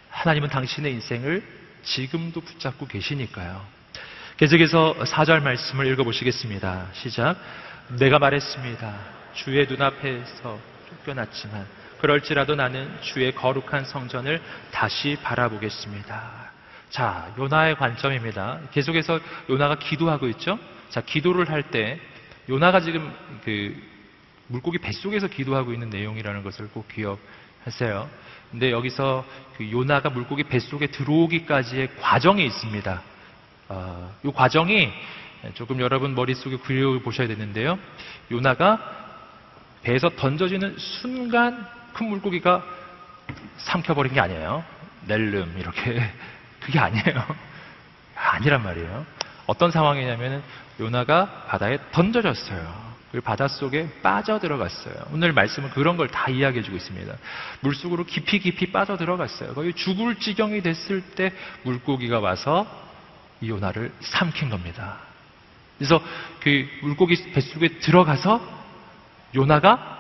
하나님은 당신의 인생을 지금도 붙잡고 계시니까요. 계속해서 4절 말씀을 읽어보시겠습니다. 시작. 내가 말했습니다. 주의 눈앞에서 쫓겨났지만 그럴지라도 나는 주의 거룩한 성전을 다시 바라보겠습니다. 자, 요나의 관점입니다. 계속해서 요나가 기도하고 있죠. 자, 기도를 할 때 요나가 지금 그 물고기 뱃속에서 기도하고 있는 내용이라는 것을 꼭 기억하세요. 근데 여기서 그 요나가 물고기 뱃속에 들어오기까지의 과정이 있습니다. 이 과정이 조금 여러분 머릿속에 그려보셔야 되는데요. 요나가 배에서 던져지는 순간 큰 물고기가 삼켜버린 게 아니에요. 낼름 이렇게. 그게 아니에요. 아니란 말이에요. 어떤 상황이냐면 요나가 바다에 던져졌어요. 그리고 바닷속에 빠져들어갔어요. 오늘 말씀은 그런 걸 다 이야기해주고 있습니다. 물속으로 깊이 빠져들어갔어요. 거의 죽을 지경이 됐을 때 물고기가 와서 이 요나를 삼킨 겁니다. 그래서 그 물고기 뱃속에 들어가서 요나가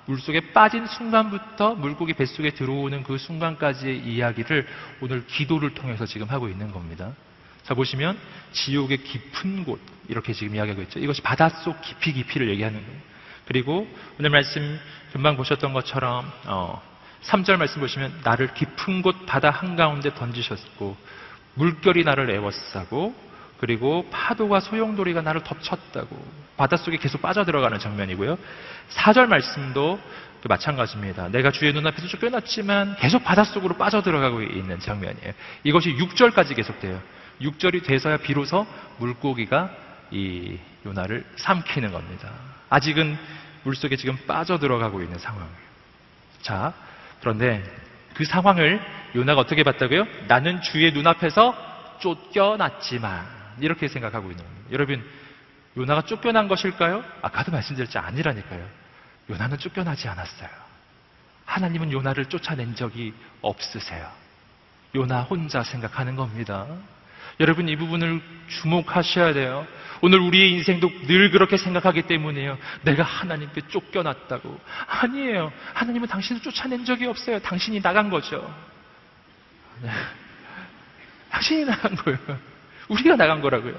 물속에 빠진 순간부터 물고기 뱃속에 들어오는 그 순간까지의 이야기를 오늘 기도를 통해서 지금 하고 있는 겁니다. 자, 보시면 지옥의 깊은 곳 이렇게 지금 이야기하고 있죠. 이것이 바닷속 깊이를 얘기하는 거예요. 그리고 오늘 말씀 금방 보셨던 것처럼 3절 말씀 보시면 나를 깊은 곳 바다 한가운데 던지셨고 물결이 나를 에워싸고 그리고 파도가 소용돌이가 나를 덮쳤다고 바닷속에 계속 빠져들어가는 장면이고요. 4절 말씀도 마찬가지입니다. 내가 주의 눈앞에서 쫓겨났지만 계속 바닷속으로 빠져들어가고 있는 장면이에요. 이것이 6절까지 계속돼요. 6절이 돼서야 비로소 물고기가 이 요나를 삼키는 겁니다. 아직은 물속에 지금 빠져들어가고 있는 상황이에요. 자, 그런데 그 상황을 요나가 어떻게 봤다고요? 나는 주의 눈앞에서 쫓겨났지만 이렇게 생각하고 있는 겁니다. 여러분, 요나가 쫓겨난 것일까요? 아까도 말씀드렸지 아니라니까요. 요나는 쫓겨나지 않았어요. 하나님은 요나를 쫓아낸 적이 없으세요. 요나 혼자 생각하는 겁니다. 여러분, 이 부분을 주목하셔야 돼요. 오늘 우리의 인생도 늘 그렇게 생각하기 때문이에요. 내가 하나님께 쫓겨났다고. 아니에요. 하나님은 당신을 쫓아낸 적이 없어요. 당신이 나간 거죠. 네. 당신이 나간 거예요. 우리가 나간 거라고요.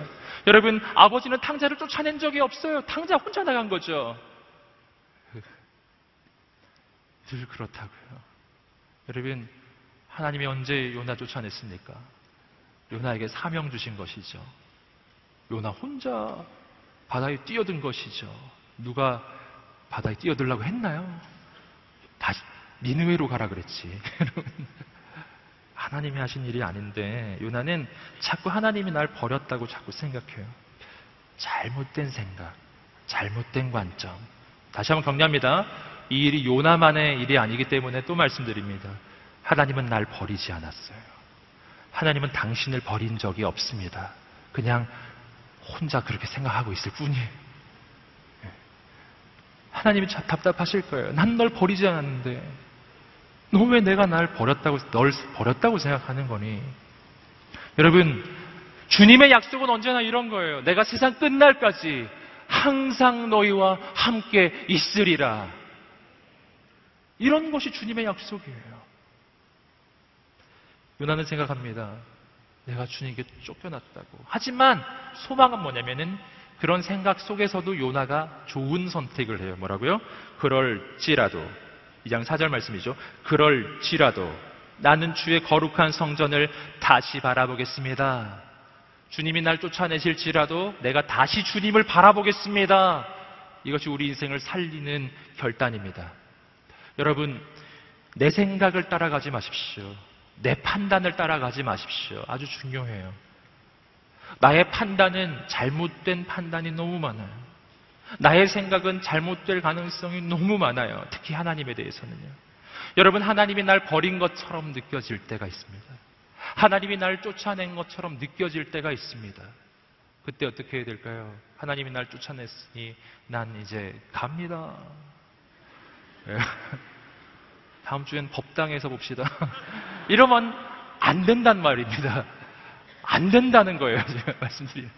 여러분, 아버지는 탕자를 쫓아낸 적이 없어요. 탕자 혼자 나간 거죠. 늘 그렇다고요. 여러분, 하나님이 언제 요나 쫓아냈습니까? 요나에게 사명 주신 것이죠. 요나 혼자 바다에 뛰어든 것이죠. 누가 바다에 뛰어들라고 했나요? 다시 니느웨로 가라 그랬지. 하나님이 하신 일이 아닌데 요나는 자꾸 하나님이 날 버렸다고 자꾸 생각해요. 잘못된 생각, 잘못된 관점. 다시 한번 격려합니다. 이 일이 요나만의 일이 아니기 때문에 또 말씀드립니다. 하나님은 날 버리지 않았어요. 하나님은 당신을 버린 적이 없습니다. 그냥 혼자 그렇게 생각하고 있을 뿐이에요. 하나님이 답답하실 거예요. 난 널 버리지 않았는데 너 왜 내가 널 버렸다고 생각하는 거니? 여러분, 주님의 약속은 언제나 이런 거예요. 내가 세상 끝날까지 항상 너희와 함께 있으리라. 이런 것이 주님의 약속이에요. 요나는 생각합니다. 내가 주님께 쫓겨났다고. 하지만 소망은 뭐냐면은 그런 생각 속에서도 요나가 좋은 선택을 해요. 뭐라고요? 그럴지라도 2장 4절 말씀이죠. 그럴지라도 나는 주의 거룩한 성전을 다시 바라보겠습니다. 주님이 날 쫓아내실지라도 내가 다시 주님을 바라보겠습니다. 이것이 우리 인생을 살리는 결단입니다. 여러분, 내 생각을 따라가지 마십시오. 내 판단을 따라가지 마십시오. 아주 중요해요. 나의 판단은 잘못된 판단이 너무 많아요. 나의 생각은 잘못될 가능성이 너무 많아요. 특히 하나님에 대해서는요. 여러분, 하나님이 날 버린 것처럼 느껴질 때가 있습니다. 하나님이 날 쫓아낸 것처럼 느껴질 때가 있습니다. 그때 어떻게 해야 될까요? 하나님이 날 쫓아냈으니 난 이제 갑니다. 다음 주엔 법당에서 봅시다. 이러면 안 된단 말입니다. 안 된다는 거예요. 제가 말씀드리는.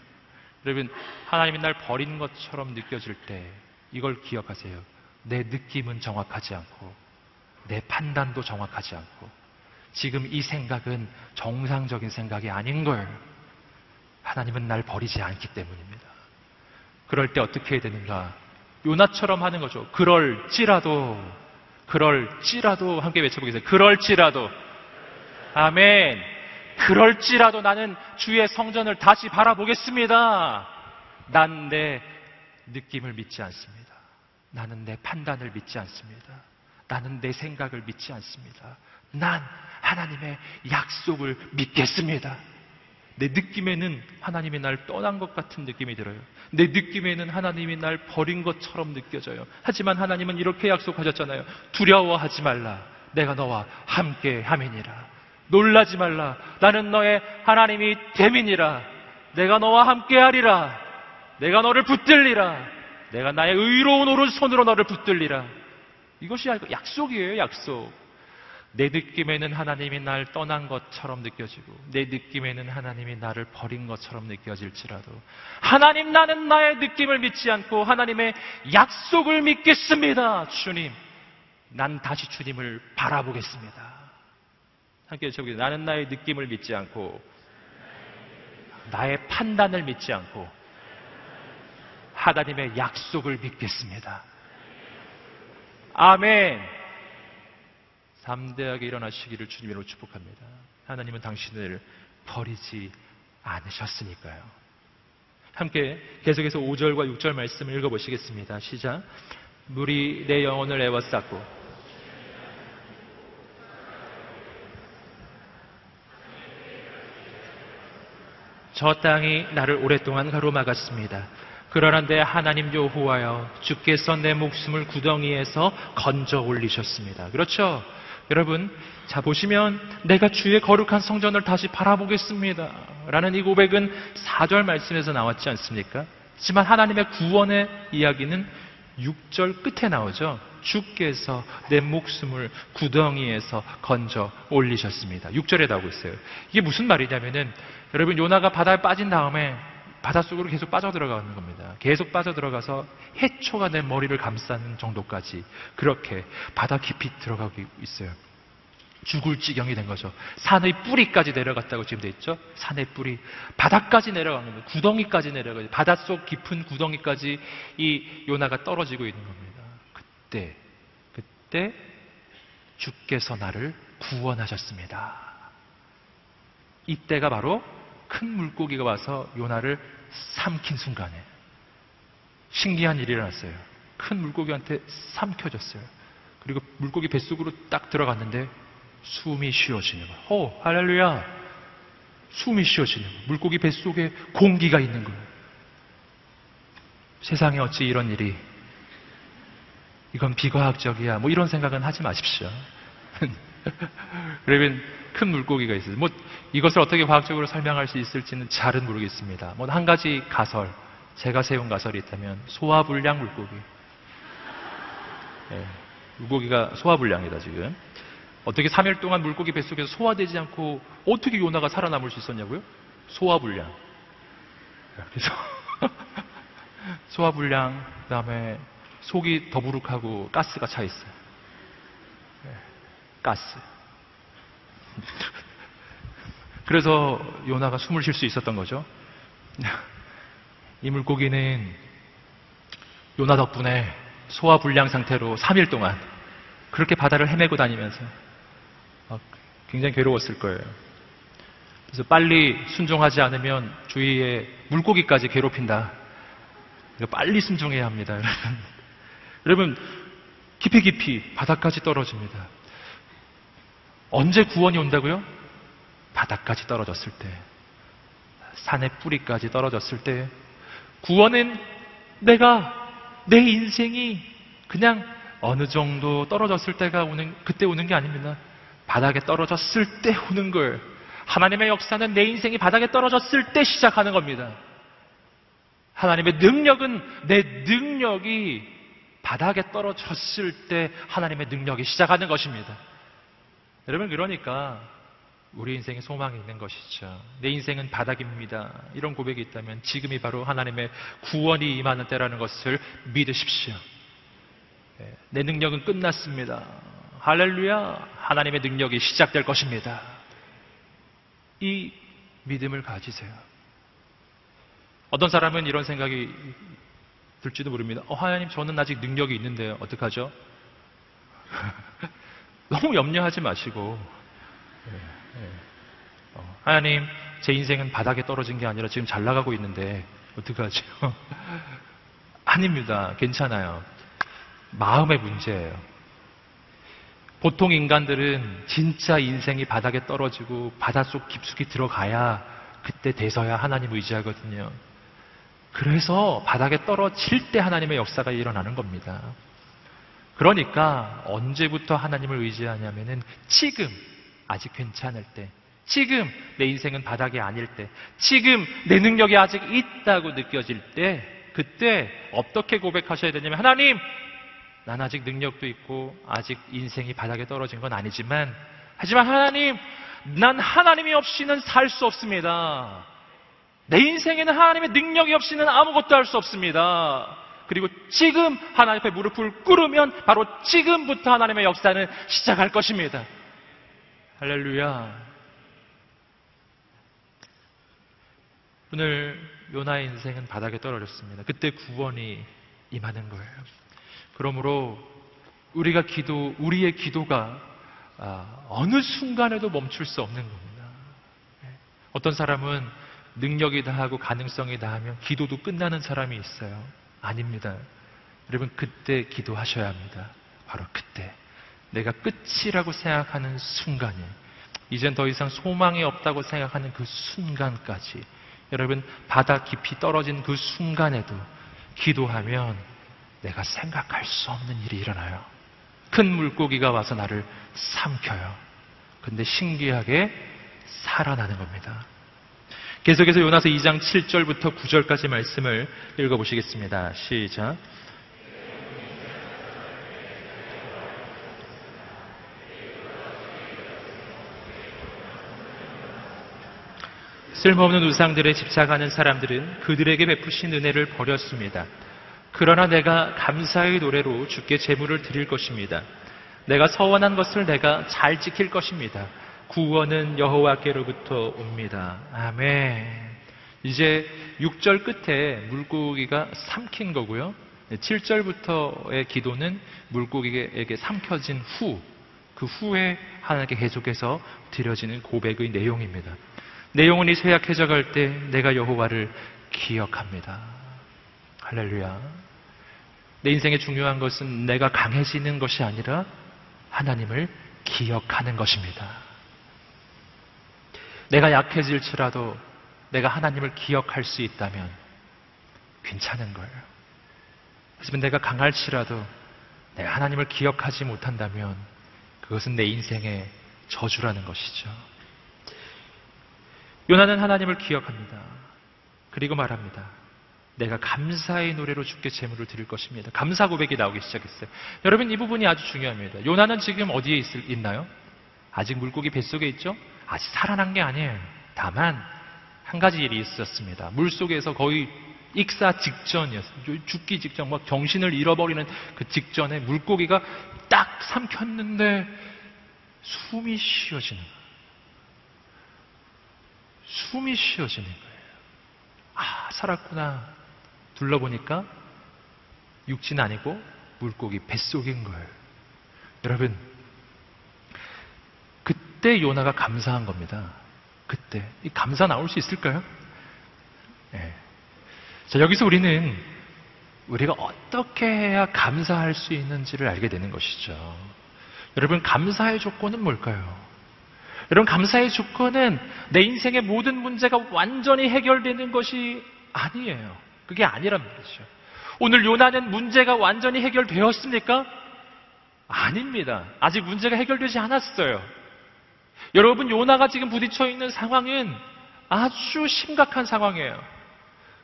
여러분, 하나님이 날 버린 것처럼 느껴질 때 이걸 기억하세요. 내 느낌은 정확하지 않고 내 판단도 정확하지 않고 지금 이 생각은 정상적인 생각이 아닌 걸 하나님은 날 버리지 않기 때문입니다. 그럴 때 어떻게 해야 되는가? 요나처럼 하는 거죠. 그럴지라도 함께 외쳐보겠습니다. 그럴지라도. 아멘. 그럴지라도 나는 주의 성전을 다시 바라보겠습니다. 난 내 느낌을 믿지 않습니다. 나는 내 판단을 믿지 않습니다. 나는 내 생각을 믿지 않습니다. 난 하나님의 약속을 믿겠습니다. 내 느낌에는 하나님이 날 떠난 것 같은 느낌이 들어요. 내 느낌에는 하나님이 날 버린 것처럼 느껴져요. 하지만 하나님은 이렇게 약속하셨잖아요. 두려워하지 말라. 내가 너와 함께 함이니라. 놀라지 말라. 나는 너의 하나님이 됨이니라. 내가 너와 함께하리라. 내가 너를 붙들리라. 내가 나의 의로운 오른손으로 너를 붙들리라. 이것이 약속이에요. 약속. 내 느낌에는 하나님이 날 떠난 것처럼 느껴지고 내 느낌에는 하나님이 나를 버린 것처럼 느껴질지라도 하나님, 나는 나의 느낌을 믿지 않고 하나님의 약속을 믿겠습니다. 주님, 난 다시 주님을 바라보겠습니다. 함께 외쳐보겠습니다. 나는 나의 느낌을 믿지 않고 나의 판단을 믿지 않고 하나님의 약속을 믿겠습니다. 아멘. 담대하게 일어나시기를 주님으로 축복합니다. 하나님은 당신을 버리지 않으셨으니까요. 함께 계속해서 5절과 6절 말씀을 읽어보시겠습니다. 시작. 물이 내 영혼을 애워쌌고 저 땅이 나를 오랫동안 가로막았습니다. 그러나 내 하나님 여호와여, 주께서 내 목숨을 구덩이에서 건져 올리셨습니다. 그렇죠? 여러분, 자 보시면 내가 주의 거룩한 성전을 다시 바라보겠습니다 라는 이 고백은 4절 말씀에서 나왔지 않습니까? 하지만 하나님의 구원의 이야기는 6절 끝에 나오죠. 주께서 내 목숨을 구덩이에서 건져 올리셨습니다. 6절에 나오고 있어요. 이게 무슨 말이냐면은, 여러분, 요나가 바다에 빠진 다음에 바닷속으로 계속 빠져들어가는 겁니다. 계속 빠져들어가서 해초가 내 머리를 감싸는 정도까지 그렇게 바다 깊이 들어가고 있어요. 죽을 지경이 된 거죠. 산의 뿌리까지 내려갔다고 지금 돼 있죠. 산의 뿌리, 바다까지 내려간 겁니다. 구덩이까지 내려가요. 바닷속 깊은 구덩이까지 이 요나가 떨어지고 있는 겁니다. 그때 주께서 나를 구원하셨습니다. 이때가 바로 큰 물고기가 와서 요나를 삼킨 순간에 신기한 일이 일어났어요. 큰 물고기한테 삼켜졌어요. 그리고 물고기 뱃속으로 딱 들어갔는데 숨이 쉬어지는 거예요. 오, 할렐루야! 숨이 쉬어지는 거예요. 물고기 뱃속에 공기가 있는 거예요. 세상에 어찌 이런 일이, 이건 비과학적이야, 뭐 이런 생각은 하지 마십시오. 그러면 큰 물고기가 있어요. 뭐 이것을 어떻게 과학적으로 설명할 수 있을지는 잘은 모르겠습니다. 뭐 한 가지 가설, 제가 세운 가설이 있다면 소화불량 물고기. 네, 물고기가 소화불량이다 지금. 어떻게 3일 동안 물고기 뱃속에서 소화되지 않고 어떻게 요나가 살아남을 수 있었냐고요? 소화불량. 그래서 소화불량, 그다음에 속이 더부룩하고 가스가 차 있어요. 네, 가스. 그래서 요나가 숨을 쉴 수 있었던 거죠. 이 물고기는 요나 덕분에 소화불량 상태로 3일 동안 그렇게 바다를 헤매고 다니면서 굉장히 괴로웠을 거예요. 그래서 빨리 순종하지 않으면 주위에 물고기까지 괴롭힌다. 빨리 순종해야 합니다, 여러분. 여러분, 깊이 바다까지 떨어집니다. 언제 구원이 온다고요? 바다까지 떨어졌을 때, 산의 뿌리까지 떨어졌을 때. 구원은 내 인생이 그냥 어느 정도 떨어졌을 때가 그때 오는 게 아닙니다. 바닥에 떨어졌을 때 오는 걸. 하나님의 역사는 내 인생이 바닥에 떨어졌을 때 시작하는 겁니다. 하나님의 능력은 내 능력이 바닥에 떨어졌을 때 하나님의 능력이 시작하는 것입니다. 여러분, 그러니까 우리 인생에 소망이 있는 것이죠. 내 인생은 바닥입니다. 이런 고백이 있다면 지금이 바로 하나님의 구원이 임하는 때라는 것을 믿으십시오. 내 능력은 끝났습니다. 할렐루야! 하나님의 능력이 시작될 것입니다. 이 믿음을 가지세요. 어떤 사람은 이런 생각이 들지도 모릅니다. 하나님, 저는 아직 능력이 있는데요. 어떡하죠? 너무 염려하지 마시고, 하나님, 제 인생은 바닥에 떨어진 게 아니라 지금 잘 나가고 있는데 어떡하죠? 아닙니다. 괜찮아요. 마음의 문제예요. 보통 인간들은 진짜 인생이 바닥에 떨어지고 바닷속 깊숙이 들어가야 그때 돼서야 하나님 의지하거든요. 그래서 바닥에 떨어질 때 하나님의 역사가 일어나는 겁니다. 그러니까 언제부터 하나님을 의지하냐면은 지금 아직 괜찮을 때, 지금 내 인생은 바닥이 아닐 때, 지금 내 능력이 아직 있다고 느껴질 때, 그때 어떻게 고백하셔야 되냐면, 하나님, 난 아직 능력도 있고 아직 인생이 바닥에 떨어진 건 아니지만, 하지만 하나님, 난 하나님이 없이는 살 수 없습니다. 내 인생에는 하나님의 능력이 없이는 아무것도 할 수 없습니다. 그리고 지금 하나님 앞에 무릎을 꿇으면 바로 지금부터 하나님의 역사는 시작할 것입니다. 할렐루야. 오늘 요나의 인생은 바닥에 떨어졌습니다. 그때 구원이 임하는 거예요. 그러므로 우리의 기도가 어느 순간에도 멈출 수 없는 겁니다. 어떤 사람은 능력이 다하고 가능성이 다하면 기도도 끝나는 사람이 있어요. 아닙니다. 여러분, 그때 기도하셔야 합니다. 바로 그때. 내가 끝이라고 생각하는 순간에, 이젠 더 이상 소망이 없다고 생각하는 그 순간까지, 여러분, 바다 깊이 떨어진 그 순간에도 기도하면 내가 생각할 수 없는 일이 일어나요. 큰 물고기가 와서 나를 삼켜요. 근데 신기하게 살아나는 겁니다. 계속해서 요나서 2장 7절부터 9절까지 말씀을 읽어보시겠습니다. 시작. 쓸모없는 우상들에 집착하는 사람들은 그들에게 베푸신 은혜를 버렸습니다. 그러나 내가 감사의 노래로 주께 제물을 드릴 것입니다. 내가 서원한 것을 내가 잘 지킬 것입니다. 구원은 여호와께로부터 옵니다. 아멘. 이제 6절 끝에 물고기가 삼킨 거고요. 7절부터의 기도는 물고기에게 삼켜진 후, 그 후에 하나님께 계속해서 드려지는 고백의 내용입니다. 내 영혼이 쇠약해져 갈 때 내가 여호와를 기억합니다. 할렐루야. 내 인생에 중요한 것은 내가 강해지는 것이 아니라 하나님을 기억하는 것입니다. 내가 약해질지라도 내가 하나님을 기억할 수 있다면 괜찮은 거예요. 하지만 내가 강할지라도 내가 하나님을 기억하지 못한다면 그것은 내 인생의 저주라는 것이죠. 요나는 하나님을 기억합니다. 그리고 말합니다. 내가 감사의 노래로 주께 제물을 드릴 것입니다. 감사 고백이 나오기 시작했어요. 여러분, 이 부분이 아주 중요합니다. 요나는 지금 어디에 있나요? 아직 물고기 뱃속에 있죠? 아직 살아난 게 아니에요. 다만 한 가지 일이 있었습니다. 물속에서 거의 익사 직전이었어요. 죽기 직전, 막 정신을 잃어버리는 그 직전에 물고기가 딱 삼켰는데 숨이 쉬어지는 거예요. 숨이 쉬어지는 거예요. 아, 살았구나. 둘러보니까 육지는 아니고 물고기 뱃속인 거예요. 여러분, 그때 요나가 감사한 겁니다. 그때. 이 감사 나올 수 있을까요? 네. 자, 여기서 우리가 어떻게 해야 감사할 수 있는지를 알게 되는 것이죠. 여러분, 감사의 조건은 뭘까요? 여러분, 감사의 조건은 내 인생의 모든 문제가 완전히 해결되는 것이 아니에요. 그게 아니란 말이죠. 오늘 요나는 문제가 완전히 해결되었습니까? 아닙니다. 아직 문제가 해결되지 않았어요. 여러분, 요나가 지금 부딪혀 있는 상황은 아주 심각한 상황이에요.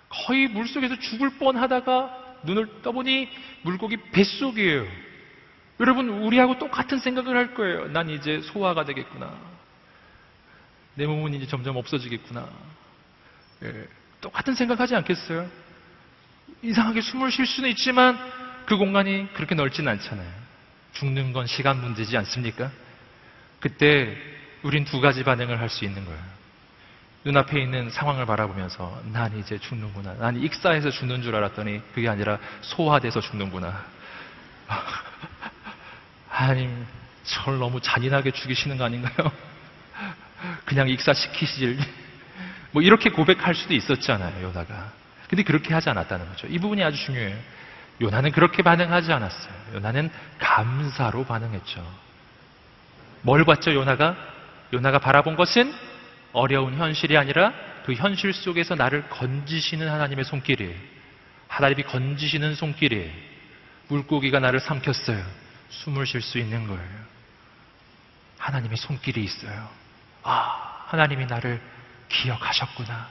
거의 물속에서 죽을 뻔하다가 눈을 떠보니 물고기 뱃속이에요. 여러분, 우리하고 똑같은 생각을 할 거예요. 난 이제 소화가 되겠구나. 내 몸은 이제 점점 없어지겠구나. 예, 똑같은 생각하지 않겠어요? 이상하게 숨을 쉴 수는 있지만 그 공간이 그렇게 넓진 않잖아요. 죽는 건 시간 문제지 않습니까? 그때 우린 두 가지 반응을 할 수 있는 거예요. 눈앞에 있는 상황을 바라보면서 난 이제 죽는구나. 난 익사해서 죽는 줄 알았더니 그게 아니라 소화돼서 죽는구나. 하나님, 저를 너무 잔인하게 죽이시는 거 아닌가요? 그냥 익사시키시질. 뭐 이렇게 고백할 수도 있었잖아요, 요나가. 근데 그렇게 하지 않았다는 거죠. 이 부분이 아주 중요해요. 요나는 그렇게 반응하지 않았어요. 요나는 감사로 반응했죠. 뭘 봤죠, 요나가? 요나가 바라본 것은 어려운 현실이 아니라 그 현실 속에서 나를 건지시는 하나님의 손길이에요. 하나님이 건지시는 손길이에요. 물고기가 나를 삼켰어요. 숨을 쉴 수 있는 거예요. 하나님의 손길이 있어요. 아, 하나님이 나를 기억하셨구나.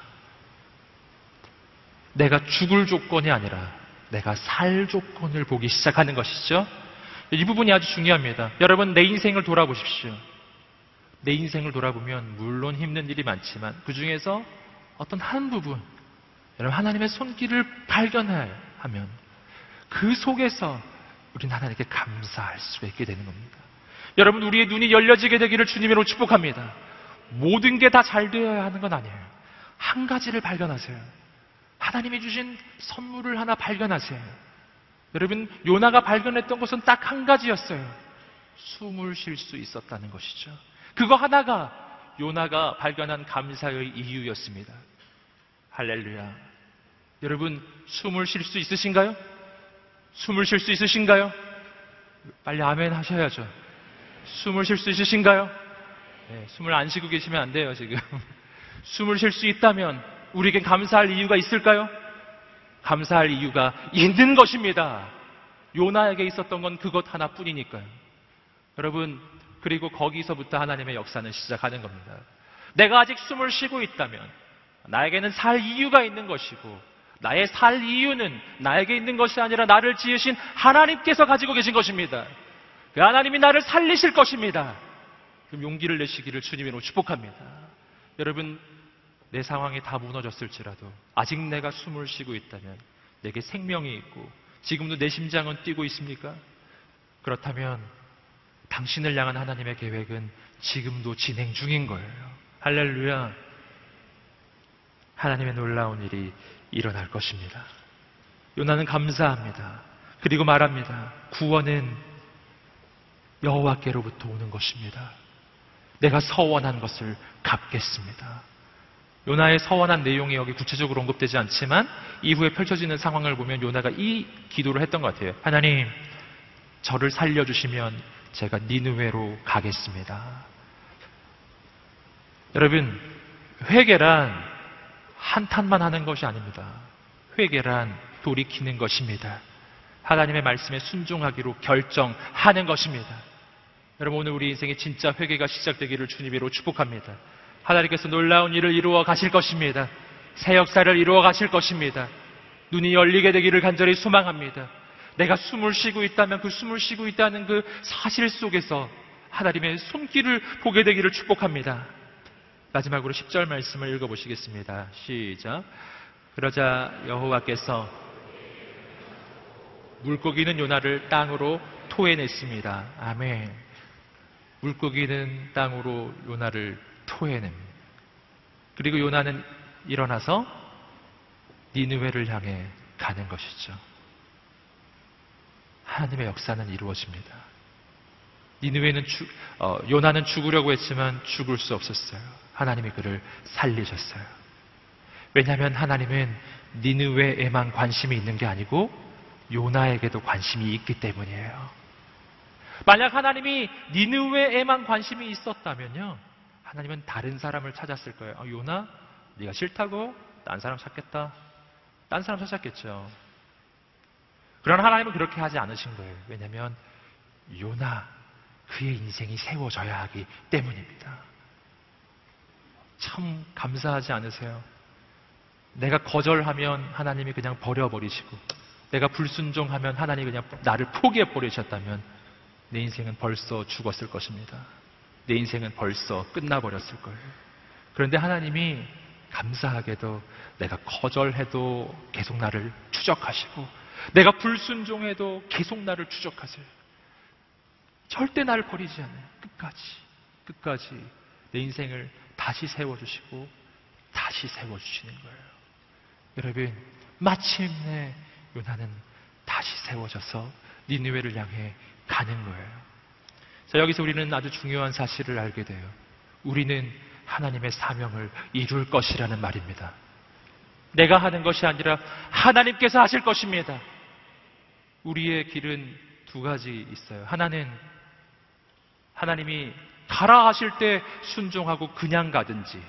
내가 죽을 조건이 아니라 내가 살 조건을 보기 시작하는 것이죠. 이 부분이 아주 중요합니다. 여러분, 내 인생을 돌아보십시오. 내 인생을 돌아보면 물론 힘든 일이 많지만 그 중에서 어떤 한 부분, 여러분, 하나님의 손길을 발견하면 그 속에서 우리는 하나님께 감사할 수가 있게 되는 겁니다. 여러분, 우리의 눈이 열려지게 되기를 주님으로 축복합니다. 모든 게 다 잘 되어야 하는 건 아니에요. 한 가지를 발견하세요. 하나님이 주신 선물을 하나 발견하세요. 여러분, 요나가 발견했던 것은 딱 한 가지였어요. 숨을 쉴 수 있었다는 것이죠. 그거 하나가 요나가 발견한 감사의 이유였습니다. 할렐루야. 여러분, 숨을 쉴 수 있으신가요? 숨을 쉴 수 있으신가요? 빨리 아멘 하셔야죠. 숨을 쉴 수 있으신가요? 네, 숨을 안 쉬고 계시면 안 돼요, 지금. 숨을 쉴 수 있다면 우리에게 감사할 이유가 있을까요? 감사할 이유가 있는 것입니다. 요나에게 있었던 건 그것 하나뿐이니까요. 여러분, 그리고 거기서부터 하나님의 역사는 시작하는 겁니다. 내가 아직 숨을 쉬고 있다면 나에게는 살 이유가 있는 것이고, 나의 살 이유는 나에게 있는 것이 아니라 나를 지으신 하나님께서 가지고 계신 것입니다. 그 하나님이 나를 살리실 것입니다. 그럼 용기를 내시기를 주님으로 축복합니다. 여러분, 내 상황이 다 무너졌을지라도 아직 내가 숨을 쉬고 있다면, 내게 생명이 있고 지금도 내 심장은 뛰고 있습니까? 그렇다면 당신을 향한 하나님의 계획은 지금도 진행 중인 거예요. 할렐루야. 하나님의 놀라운 일이 일어날 것입니다. 요나는 감사합니다. 그리고 말합니다. 구원은 여호와께로부터 오는 것입니다. 내가 서원한 것을 갚겠습니다. 요나의 서원한 내용이 여기 구체적으로 언급되지 않지만 이후에 펼쳐지는 상황을 보면 요나가 이 기도를 했던 것 같아요. 하나님, 저를 살려주시면 제가 니느웨로 가겠습니다. 여러분, 회개란 한탄만 하는 것이 아닙니다. 회개란 돌이키는 것입니다. 하나님의 말씀에 순종하기로 결정하는 것입니다. 여러분, 오늘 우리 인생에 진짜 회개가 시작되기를 주님으로 축복합니다. 하나님께서 놀라운 일을 이루어 가실 것입니다. 새 역사를 이루어 가실 것입니다. 눈이 열리게 되기를 간절히 소망합니다. 내가 숨을 쉬고 있다면 그 숨을 쉬고 있다는 그 사실 속에서 하나님의 손길을 보게 되기를 축복합니다. 마지막으로 10절 말씀을 읽어보시겠습니다. 시작. 그러자 여호와께서 물고기는 요나를 땅으로 토해냈습니다. 아멘. 물고기는 땅으로 요나를 토해냅니다. 그리고 요나는 일어나서 니느웨를 향해 가는 것이죠. 하나님의 역사는 이루어집니다. 니느웨는 요나는 죽으려고 했지만 죽을 수 없었어요. 하나님이 그를 살리셨어요. 왜냐하면 하나님은 니느웨에만 관심이 있는 게 아니고 요나에게도 관심이 있기 때문이에요. 만약 하나님이 니느웨에만 관심이 있었다면요, 하나님은 다른 사람을 찾았을 거예요. 요나, 네가 싫다고? 딴 사람 찾겠다. 딴 사람 찾았겠죠. 그러나 하나님은 그렇게 하지 않으신 거예요. 왜냐하면 요나, 그의 인생이 세워져야 하기 때문입니다. 참 감사하지 않으세요? 내가 거절하면 하나님이 그냥 버려버리시고, 내가 불순종하면 하나님이 그냥 나를 포기해버리셨다면 내 인생은 벌써 죽었을 것입니다. 내 인생은 벌써 끝나버렸을 거예요. 그런데 하나님이 감사하게도 내가 거절해도 계속 나를 추적하시고, 내가 불순종해도 계속 나를 추적하세요. 절대 나를 버리지 않아요. 끝까지 내 인생을 다시 세워주시고 다시 세워주시는 거예요. 여러분, 마침내 요나는 다시 세워져서 니느웨를 향해 가는 거예요. 자, 여기서 우리는 아주 중요한 사실을 알게 돼요. 우리는 하나님의 사명을 이룰 것이라는 말입니다. 내가 하는 것이 아니라 하나님께서 하실 것입니다. 우리의 길은 두 가지 있어요. 하나는 하나님이 가라 하실 때 순종하고 그냥 가든지,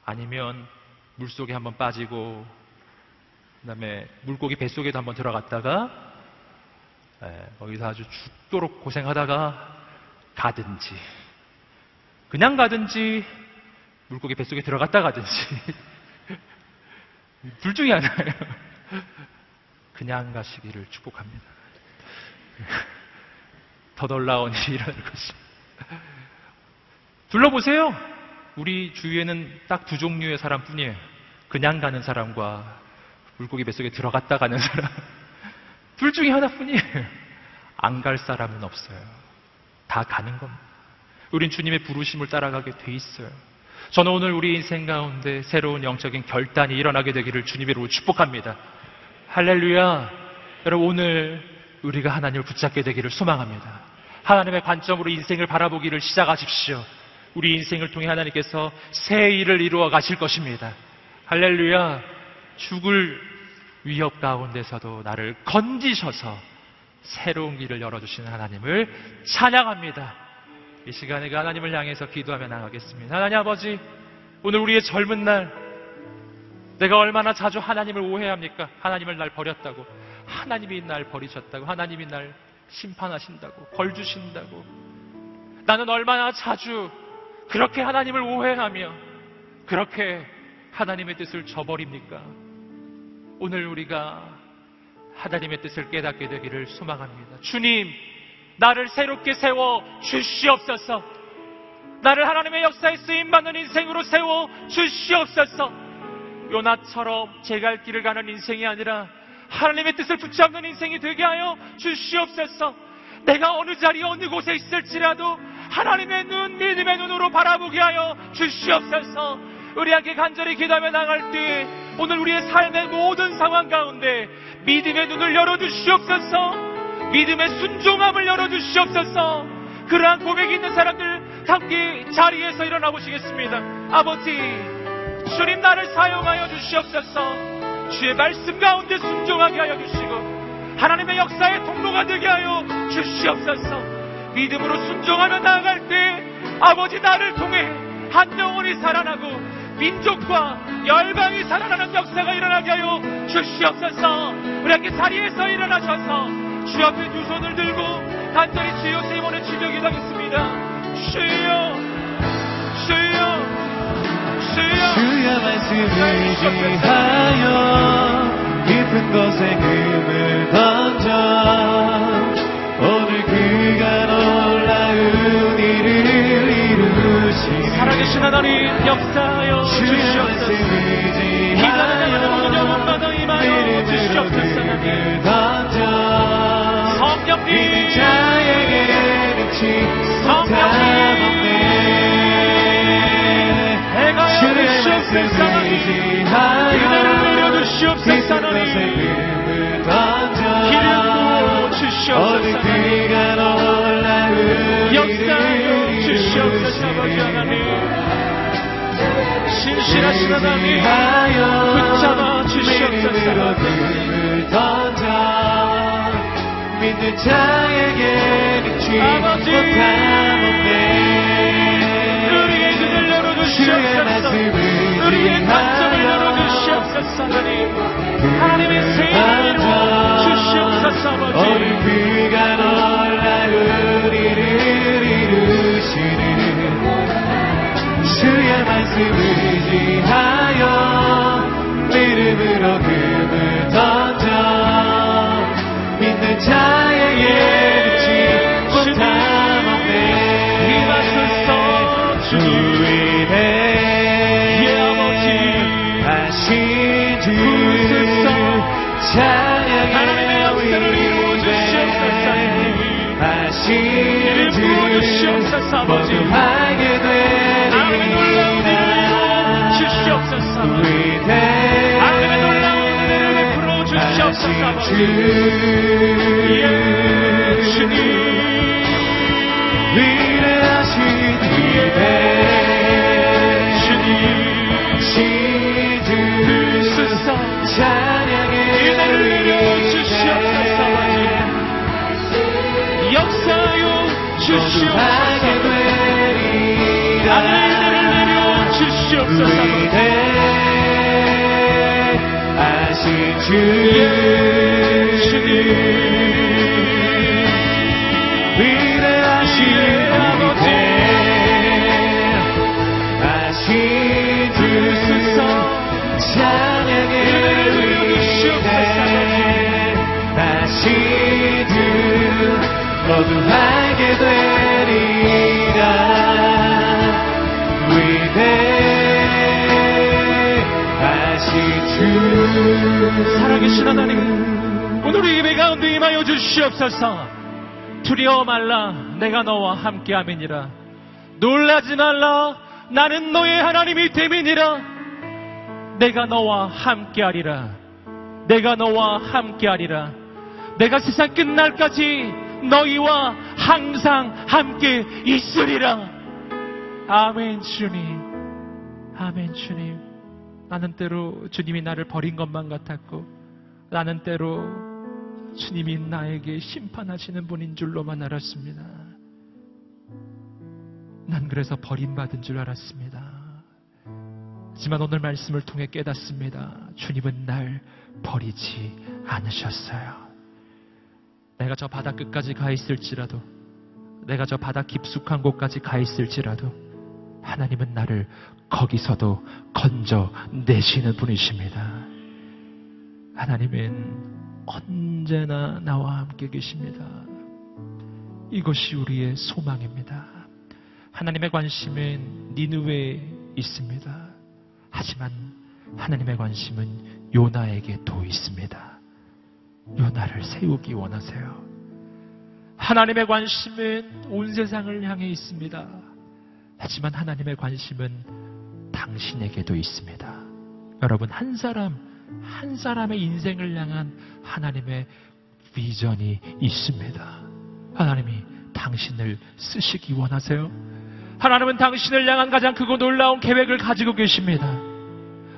아니면 물속에 한번 빠지고 그 다음에 물고기 뱃속에도 한번 들어갔다가 거기서 아주 죽도록 고생하다가 가든지, 그냥 가든지 물고기 뱃속에 들어갔다 가든지 둘 중에 하나예요. 그냥 가시기를 축복합니다. 더 놀라운 일이 일어날 것입니다. 둘러보세요. 우리 주위에는 딱 두 종류의 사람뿐이에요. 그냥 가는 사람과 물고기 뱃속에 들어갔다 가는 사람. 둘 중에 하나뿐이에요. 안 갈 사람은 없어요. 다 가는 겁니다. 우린 주님의 부르심을 따라가게 돼 있어요. 저는 오늘 우리 인생 가운데 새로운 영적인 결단이 일어나게 되기를 주님의 이름으로 축복합니다. 할렐루야. 여러분, 오늘 우리가 하나님을 붙잡게 되기를 소망합니다. 하나님의 관점으로 인생을 바라보기를 시작하십시오. 우리 인생을 통해 하나님께서 새 일을 이루어 가실 것입니다. 할렐루야. 죽을 위협 가운데서도 나를 건지셔서 새로운 길을 열어주시는 하나님을 찬양합니다. 이 시간에 그 하나님을 향해서 기도하며 나가겠습니다. 하나님 아버지, 오늘 우리의 젊은 날, 내가 얼마나 자주 하나님을 오해합니까? 하나님을 날 버렸다고, 하나님이 날 버리셨다고, 하나님이 날 심판하신다고, 벌 주신다고. 나는 얼마나 자주 그렇게 하나님을 오해하며 그렇게 하나님의 뜻을 저버립니까? 오늘 우리가 하나님의 뜻을 깨닫게 되기를 소망합니다. 주님, 나를 새롭게 세워 주시옵소서. 나를 하나님의 역사에 쓰임받는 인생으로 세워 주시옵소서. 요나처럼 제 갈 길을 가는 인생이 아니라 하나님의 뜻을 붙잡는 인생이 되게 하여 주시옵소서. 내가 어느 자리 어느 곳에 있을지라도 하나님의 눈, 믿음의 눈으로 바라보게 하여 주시옵소서. 우리 함께 간절히 기도하며 나갈 때 오늘 우리의 삶의 모든 상황 가운데 믿음의 눈을 열어주시옵소서. 믿음의 순종함을 열어주시옵소서. 그러한 고백이 있는 사람들 함께 자리에서 일어나 보시겠습니다. 아버지, 주님 나를 사용하여 주시옵소서. 주의 말씀 가운데 순종하게 하여 주시고 하나님의 역사의 통로가 되게 하여 주시옵소서. 믿음으로 순종하며 나아갈 때 아버지, 나를 통해 한 영혼이 살아나고 민족과 열방이 살아나는 역사가 일어나게 하여 주시옵소서. 우리 함께 자리에서 일어나셔서 주 앞에 두 손을 들고 간절히 주여 세 번의 주여 기도하겠습니다. 주여, 주여, 주여. 주의 말씀을 지하여 깊은 곳에 금을 던져 오늘 그가 놀라운 일을 이루시니 살아계신 하나님 역사하여 주시옵소서. 기다리는 모든 영혼마다 임하여 주시옵소서. 성령님, 자에게 성령님, 해가여 주시옵소서. 그대를 내려주시옵소서. 기름 부어 주시옵소서. 역사하여 주시옵소서. 하나님, 신실하신 하나님 붙잡아 주시옵소서. 믿는 자에게 믿지 아버지, 우리의 눈을 열어주시옵소서. 우리의 관점을 열어주시옵소서. 하나님의 새 일을 이루어 주시옵소서. 아버지, 그가 놀라운 일을 이루시는 주의 말씀을 의지하여 믿음으로 금을 던져 믿는 자에게 믿지 못함 없네. 임하소서. 주의 아버지 하신 주 찬양해. 하나님의 역사를 이루어 주시옵소서. 하신 주 주시옵소서. 아버지, 모두 알게 되리라. 하나님의 놀라운 일을 이루어 주시옵소서. 하나님의 놀라운 은혜를 베풀어 주시옵소서. 아버지, 주님, 위대하신 주님, 주시옵소서. 찬양해. 은혜를 내려 주시옵소서. 역사하여 주시옵소서. 하나님의 은혜를 내려 주시옵소서. 위대하신 주님, 위대하신 아버지, 하신 주 찬양해. 하신 주 모두 알게 되리라. 위대하신 주. 살아계신 하나님, 오늘 우리 예배 가운데 임하여 주시옵소서. 두려워 말라, 내가 너와 함께함이니라. 놀라지 말라, 나는 너의 하나님이 됨이니라. 내가 너와 함께하리라. 내가 너와 함께하리라. 내가 세상 끝날까지 너희와 항상 함께 있으리라. 아멘 주님. 아멘 주님. 나는 때로 주님이 나를 버린 것만 같았고, 나는 때로 주님이 나에게 심판하시는 분인 줄로만 알았습니다. 난 그래서 버림받은 줄 알았습니다. 하지만 오늘 말씀을 통해 깨닫습니다. 주님은 날 버리지 않으셨어요. 내가 저 바다 끝까지 가 있을지라도, 내가 저 바다 깊숙한 곳까지 가 있을지라도 하나님은 나를 거기서도 건져내시는 분이십니다. 하나님은 언제나 나와 함께 계십니다. 이것이 우리의 소망입니다. 하나님의 관심은 니느웨에 있습니다. 하지만 하나님의 관심은 요나에게도 있습니다. 요나를 세우기 원하세요. 하나님의 관심은 온 세상을 향해 있습니다. 하지만 하나님의 관심은 당신에게도 있습니다. 여러분, 한 사람의 인생을 향한 하나님의 비전이 있습니다. 하나님이 당신을 쓰시기 원하세요. 하나님은 당신을 향한 가장 크고 놀라운 계획을 가지고 계십니다.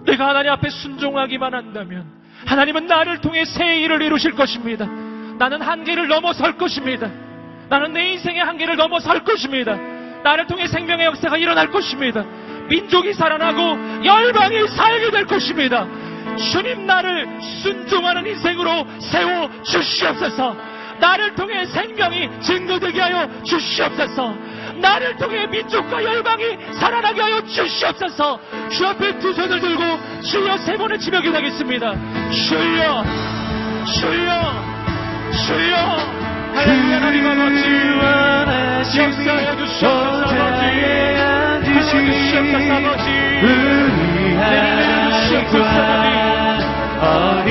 내가 하나님 앞에 순종하기만 한다면 하나님은 나를 통해 새 일을 이루실 것입니다. 나는 한계를 넘어설 것입니다. 나는 내 인생의 한계를 넘어설 것입니다. 나를 통해 생명의 역사가 일어날 것입니다. 민족이 살아나고 열방이 살게 될 것입니다. 주님, 나를 순종하는 인생으로 세워 주시옵소서. 나를 통해 생명이 증거되게 하여 주시옵소서. 나를 통해 민족과 열방이 살아나게 하여 주시옵소서. 주 앞에 두 손을 들고 주여 세 번을 치며 기도하겠습니다. 주여, 주여, 주여. 할렐루야. 하나님 아버지, 역사해 주시옵소서. 아버지, 주시옵소서. 아버지, 내려 주시옵소서. 어린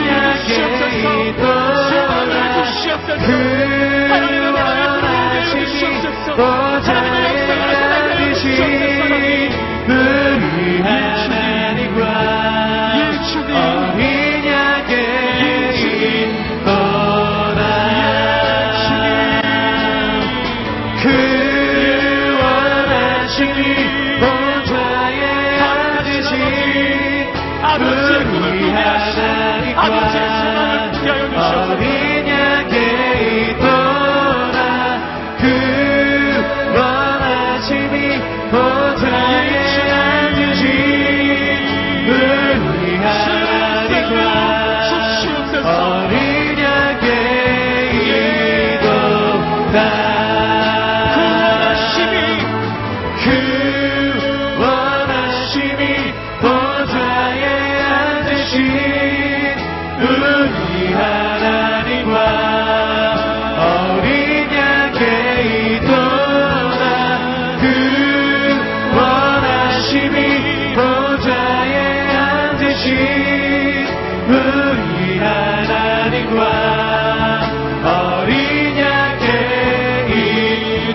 양의 돌아 주시옵소서. 하나님의 나라를 주시옵소서. 하나님의 역사가 일어나게 주시옵소서. 우리 하나님과 어린 양의 돌아 그 원하신 보좌에 앉으신 우리 하나님과 어린 양의 돌아 그 원하심이 보좌에 앉으신 우리 하나님과 어린 양의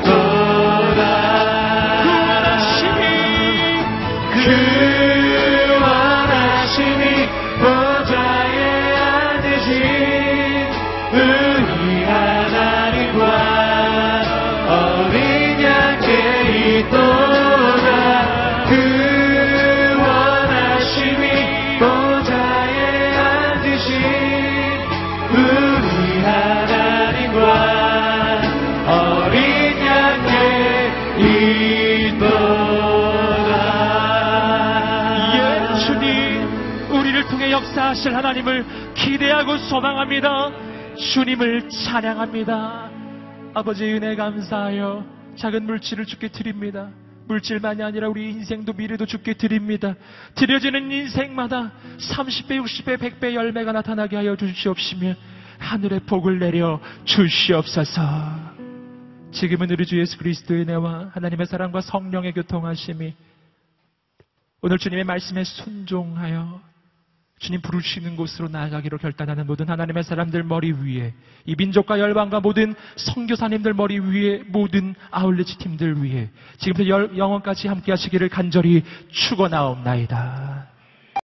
돌아 역사하실 하나님을 기대하고 소망합니다. 주님을 찬양합니다. 아버지, 은혜 감사하여 작은 물질을 주께 드립니다. 물질만이 아니라 우리 인생도 미래도 주께 드립니다. 드려지는 인생마다 30배, 60배, 100배 열매가 나타나게 하여 주시옵시며 하늘의 복을 내려 주시옵소서. 지금은 우리 주 예수 그리스도의 은혜와 하나님의 사랑과 성령의 교통하심이 오늘 주님의 말씀에 순종하여 주님 부르시는 곳으로 나아가기로 결단하는 모든 하나님의 사람들 머리 위에, 이 민족과 열방과 모든 선교사님들 머리 위에, 모든 아울렛 팀들 위에 지금부터 영원까지 함께 하시기를 간절히 축원하옵나이다.